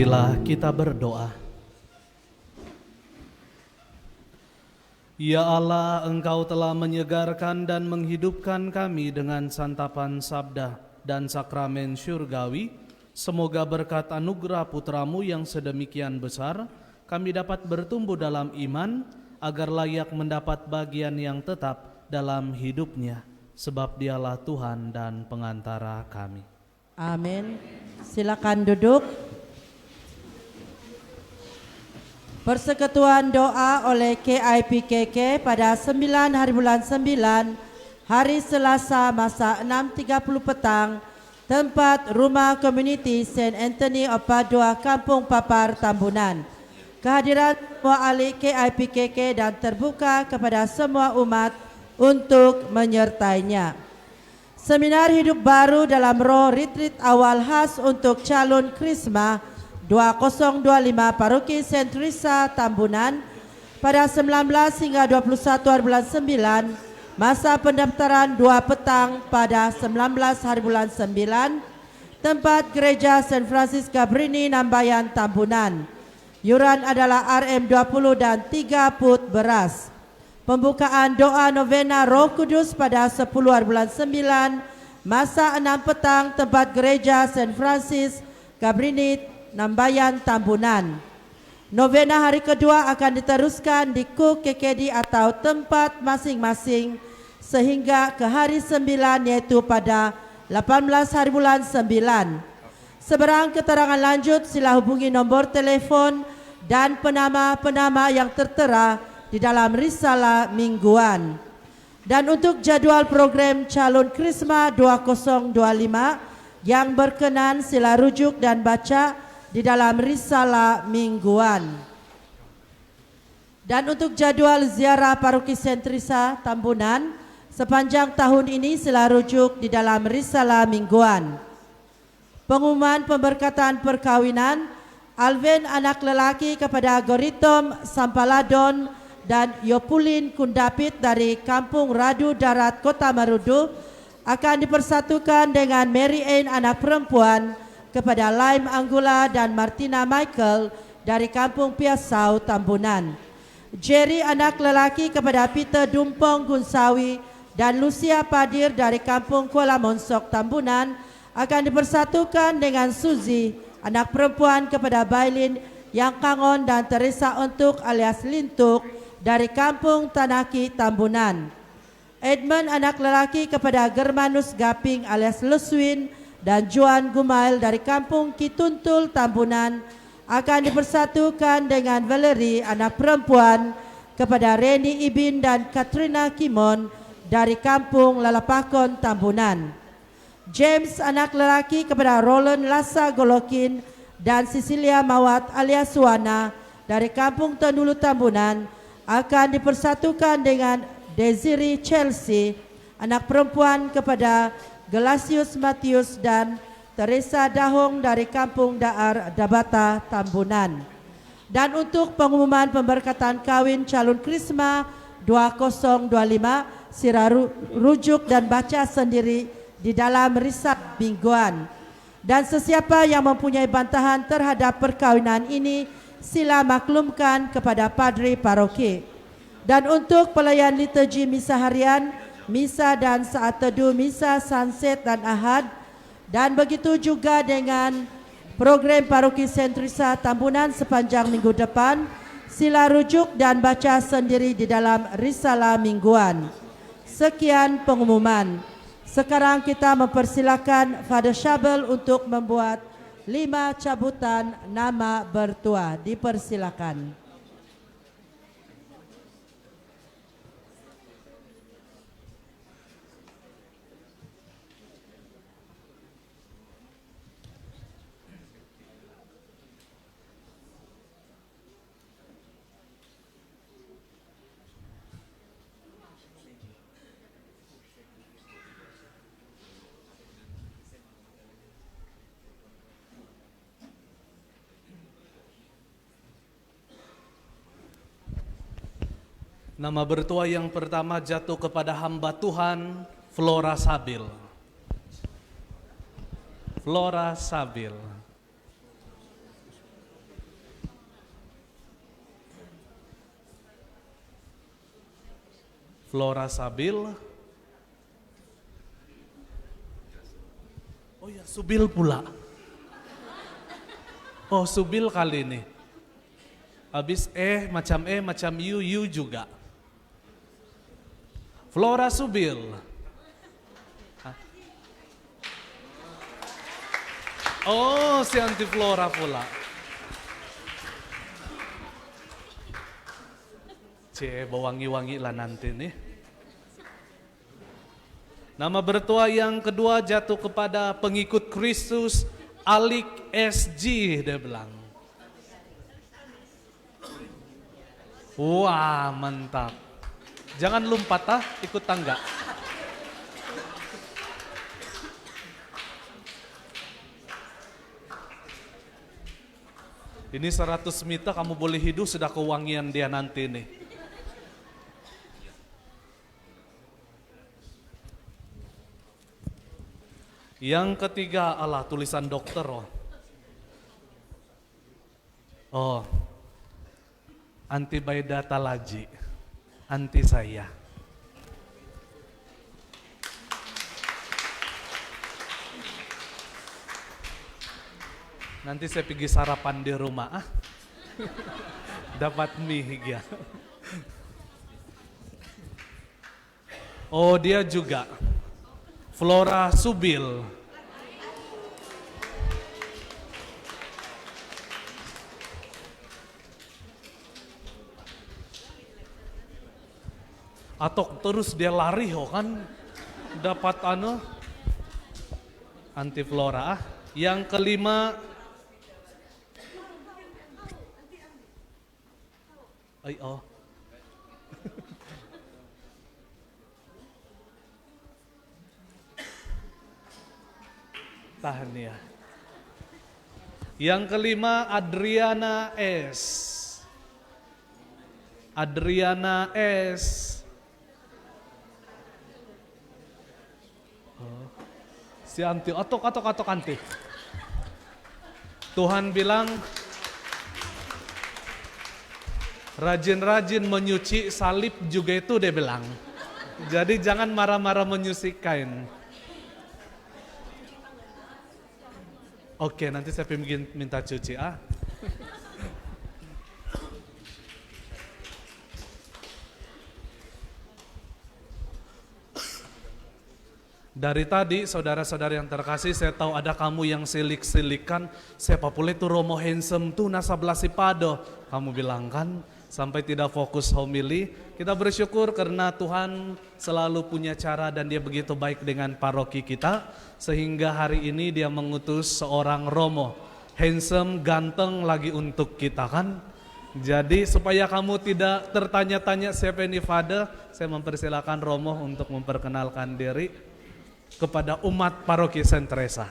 Marilah kita berdoa. Ya Allah, Engkau telah menyegarkan dan menghidupkan kami dengan santapan sabda dan sakramen syurgawi. Semoga berkat anugerah Putramu yang sedemikian besar, kami dapat bertumbuh dalam iman, agar layak mendapat bagian yang tetap dalam hidupnya. Sebab Dialah Tuhan dan pengantara kami. Amin. Silakan duduk. Persekutuan doa oleh KIPKK pada 9 hari bulan 9, hari Selasa masa 6.30 petang, tempat Rumah Komuniti St. Anthony of Padua, Kampung Papar, Tambunan. Kehadiran semua ahli KIPKK dan terbuka kepada semua umat untuk menyertainya. Seminar hidup baru dalam roh retreat awal khas untuk calon Krisma 2025 Paroki St. Teresa Tambunan pada 19 hingga 21 hari bulan 9, masa pendaftaran 2 petang pada 19 hari bulan 9, tempat Gereja St. Francis Cabrini, Nambayan, Tambunan. Yuran adalah RM20 dan 3 put beras. Pembukaan doa novena Roh Kudus pada 10 hari bulan 9, masa 6 petang, tempat Gereja St. Francis Cabrini, Nambayan, Tambunan. Novena hari kedua akan diteruskan di Kuk KKD atau tempat masing-masing sehingga ke hari 9, yaitu pada 18 hari bulan 9. Seberang keterangan lanjut sila hubungi nombor telefon dan penama-penama yang tertera di dalam risalah mingguan. Dan untuk jadwal program calon Krisma 2025 yang berkenan sila rujuk dan baca di dalam risalah mingguan. Dan untuk jadwal ziarah Paroki St. Teresa Tambunan sepanjang tahun ini sila rujuk di dalam risalah mingguan. Pengumuman pemberkatan perkawinan Alvin anak lelaki kepada Goritom Sampaladon dan Yopulin Kundapit dari Kampung Radu Darat, Kota Marudu akan dipersatukan dengan Mary Ann anak perempuan kepada Laim Anggula dan Martina Michael dari Kampung Piasau, Tambunan. Jerry anak lelaki kepada Peter Dumpong Gunsawi dan Lucia Padir dari Kampung Kuala Monsok, Tambunan akan dipersatukan dengan Suzy anak perempuan kepada Bailin Yang Kangon dan Teresa Untuk alias Lintuk dari Kampung Tanaki, Tambunan. Edmund anak lelaki kepada Germanus Gaping alias Luswin dan Juan Gumail dari Kampung Kituntul, Tambunan akan dipersatukan dengan Valerie anak perempuan kepada Reni Ibin dan Katrina Kimon dari Kampung Lalapakon, Tambunan. James anak lelaki kepada Roland Lasa Golokin dan Cecilia Mawat alias Suwana dari Kampung Tendulu, Tambunan akan dipersatukan dengan Desiree Chelsea anak perempuan kepada Gelasius Matius dan Teresa Dahong dari Kampung Daar Dabata, Tambunan. Dan untuk pengumuman pemberkatan kawin calon Krisma 2025 sila rujuk dan baca sendiri di dalam risalah mingguan. Dan sesiapa yang mempunyai bantahan terhadap perkawinan ini sila maklumkan kepada padri paroki. Dan untuk pelayan liturgi misa harian, misa dan saat teduh, misa sunset dan ahad, dan begitu juga dengan program Paroki St. Teresa Tambunan sepanjang minggu depan, sila rujuk dan baca sendiri di dalam risalah mingguan. Sekian pengumuman. Sekarang kita mempersilakan Father Shabel untuk membuat 5 cabutan nama bertuah. Dipersilakan. Nama bertuah yang pertama jatuh kepada hamba Tuhan Flora Sabil. Flora Sabil. Flora Sabil. Oh ya, Subil pula. Oh, Subil kali ini. Habis macam you juga. Flora Subil. Hah? Oh, si Anti Flora pula. Wangi-wangi lah nanti nih. Nama bertua yang kedua jatuh kepada pengikut Kristus Alik SG, dia bilang. Wah, mantap. Jangan lompat ikut tangga. Ini 100 meter kamu boleh hidup, sudah kewangian dia nanti nih. Yang ketiga, tulisan dokter. Anti Baidata Laji, anti saya. Nanti saya pergi sarapan di rumah. Dapat mie ya. Oh, dia juga. Flora Subil. Atau terus dia lari kan dapat anti Flora. Yang kelima tahan ya. Yang kelima Adriana S. Adriana S. Si anti, atok anti. Tuhan bilang rajin-rajin menyuci salib juga itu, dia bilang. Jadi jangan marah-marah menyuci kain. Oke, nanti saya minta cuci Dari tadi saudara-saudara yang terkasih, saya tahu ada kamu yang silik-silikan, siapa pula itu Romo handsome tuh nasa belasi pado. Kamu bilang kan, sampai tidak fokus homili. Kita bersyukur karena Tuhan selalu punya cara dan dia begitu baik dengan paroki kita. Sehingga hari ini dia mengutus seorang Romo, handsome, ganteng lagi untuk kita kan. Jadi supaya kamu tidak tertanya-tanya siapa ini Father, saya mempersilakan Romo untuk memperkenalkan diri kepada umat paroki Sentresa.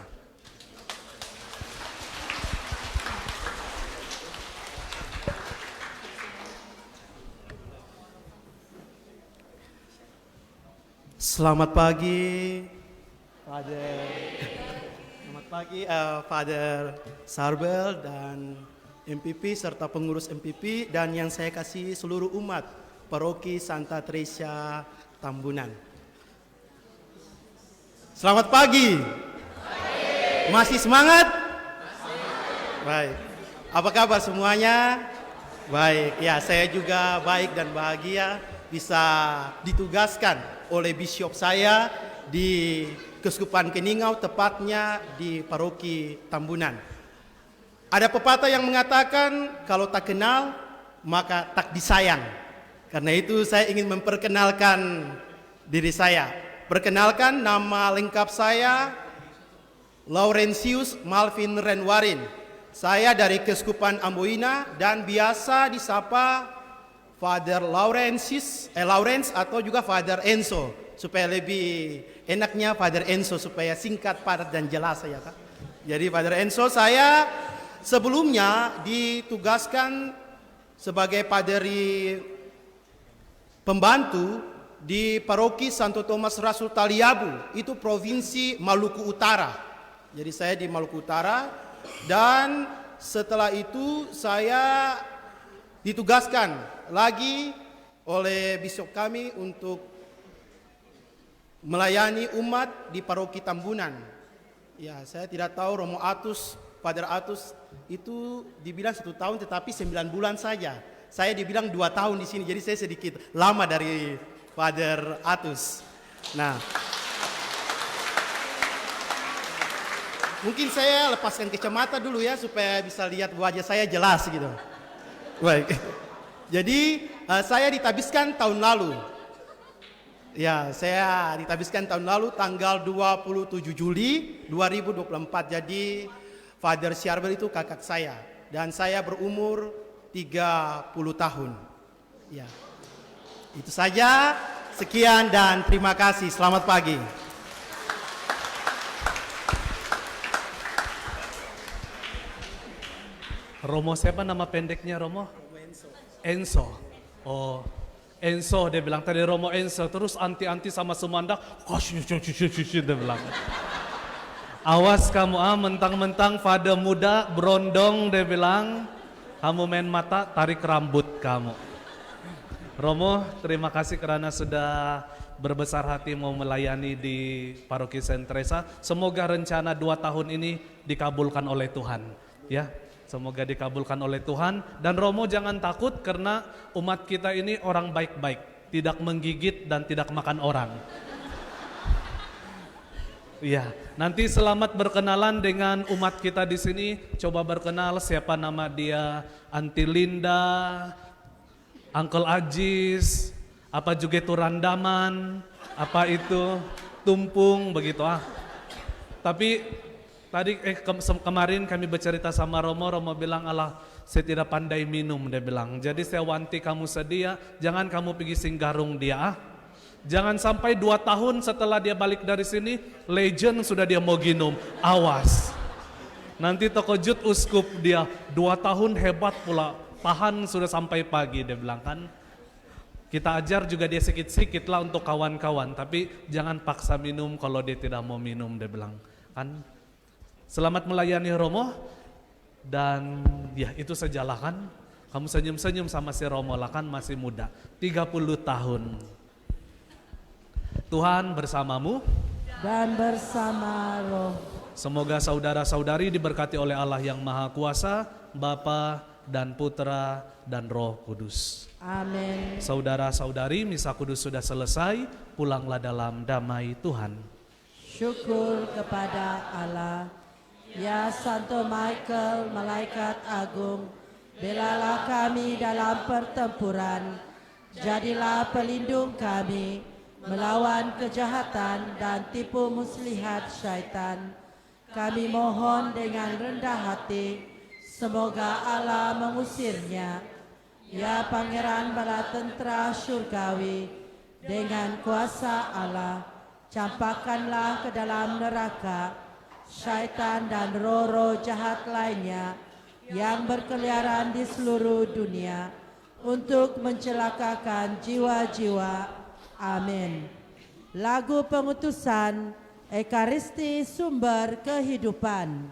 Selamat pagi, Father. Selamat pagi, Father Sarbel dan MPP serta pengurus MPP dan yang saya kasih seluruh umat paroki Santa Teresa Tambunan. Selamat pagi. Masih semangat? Baik. Apa kabar semuanya? Baik. Ya, saya juga baik dan bahagia bisa ditugaskan oleh bishop saya di Keuskupan Keningau, tepatnya di paroki Tambunan. Ada pepatah yang mengatakan kalau tak kenal maka tak disayang. Karena itu saya ingin memperkenalkan diri saya. Perkenalkan, nama lengkap saya Laurentius Malvin Renwarin. Saya dari Keuskupan Amboina dan biasa disapa Father Lawrence atau juga Father Enzo, supaya lebih enaknya Father Enzo supaya singkat, padat dan jelas ya Kak. Jadi Father Enzo, saya sebelumnya ditugaskan sebagai paderi pembantu di paroki Santo Thomas Rasul Taliabu, itu provinsi Maluku Utara. Jadi saya di Maluku Utara dan setelah itu saya ditugaskan lagi oleh bishop kami untuk melayani umat di paroki Tambunan. Ya, saya tidak tahu Romo Atus, Father Atus itu dibilang 1 tahun tetapi 9 bulan saja. Saya dibilang 2 tahun di sini, jadi saya sedikit lama dari Father Atus. Nah, mungkin saya lepaskan kacamata dulu ya supaya bisa lihat wajah saya jelas gitu. Baik. Jadi saya ditabiskan tahun lalu. Ya, saya ditabiskan tahun lalu tanggal 27 Juli 2024. Jadi Father Syarbel itu kakak saya dan saya berumur 30 tahun. Ya. Itu saja. Sekian dan terima kasih. Selamat pagi. Romo siapa nama pendeknya Romo? Enso. Oh, Enso dia bilang tadi Romo Enso, terus anti-anti sama Sumanda, dia bilang. Awas kamu mentang-mentang Father muda, berondong dia bilang, kamu main mata, tarik rambut kamu. Romo, terima kasih karena sudah berbesar hati mau melayani di Paroki Saint Teresa. Semoga rencana 2 tahun ini dikabulkan oleh Tuhan. Ya. Semoga dikabulkan oleh Tuhan. Dan Romo jangan takut karena umat kita ini orang baik-baik. Tidak menggigit dan tidak makan orang. Iya, nanti selamat berkenalan dengan umat kita di sini. Coba berkenal siapa nama dia, Anti Linda, Uncle Ajis, apa juga itu Randaman, apa itu Tumpung, begitu Tapi tadi kemarin kami bercerita sama Romo bilang, Allah saya tidak pandai minum, dia bilang. Jadi saya wanti kamu sedia, jangan kamu pergi singgarung dia Jangan sampai 2 tahun setelah dia balik dari sini, legend sudah dia mau ginum, awas. Nanti terkejut uskup dia, 2 tahun hebat pula, tahan sudah sampai pagi, dia bilang kan. Kita ajar juga dia sikit-sikit lah untuk kawan-kawan, tapi jangan paksa minum kalau dia tidak mau minum, dia bilang kan. Selamat melayani Romo, dan ya itu sajalah kan. Kamu senyum-senyum sama si Romo lah kan, masih muda, 30 tahun. Tuhan bersamamu dan bersama roh. Semoga saudara-saudari diberkati oleh Allah yang Maha Kuasa, Bapa dan Putra dan Roh Kudus. Amin. Saudara-saudari, misa kudus sudah selesai, pulanglah dalam damai Tuhan. Syukur kepada Allah. Ya Santo Michael, malaikat agung, belalah kami dalam pertempuran. Jadilah pelindung kami melawan kejahatan dan tipu muslihat syaitan. Kami mohon dengan rendah hati, semoga Allah mengusirnya. Ya Pangeran bala tentera surgawi, dengan kuasa Allah, campakkanlah ke dalam neraka syaitan dan roh-roh jahat lainnya yang berkeliaran di seluruh dunia untuk mencelakakan jiwa-jiwa. Amin. Lagu pengutusan Ekaristi sumber kehidupan.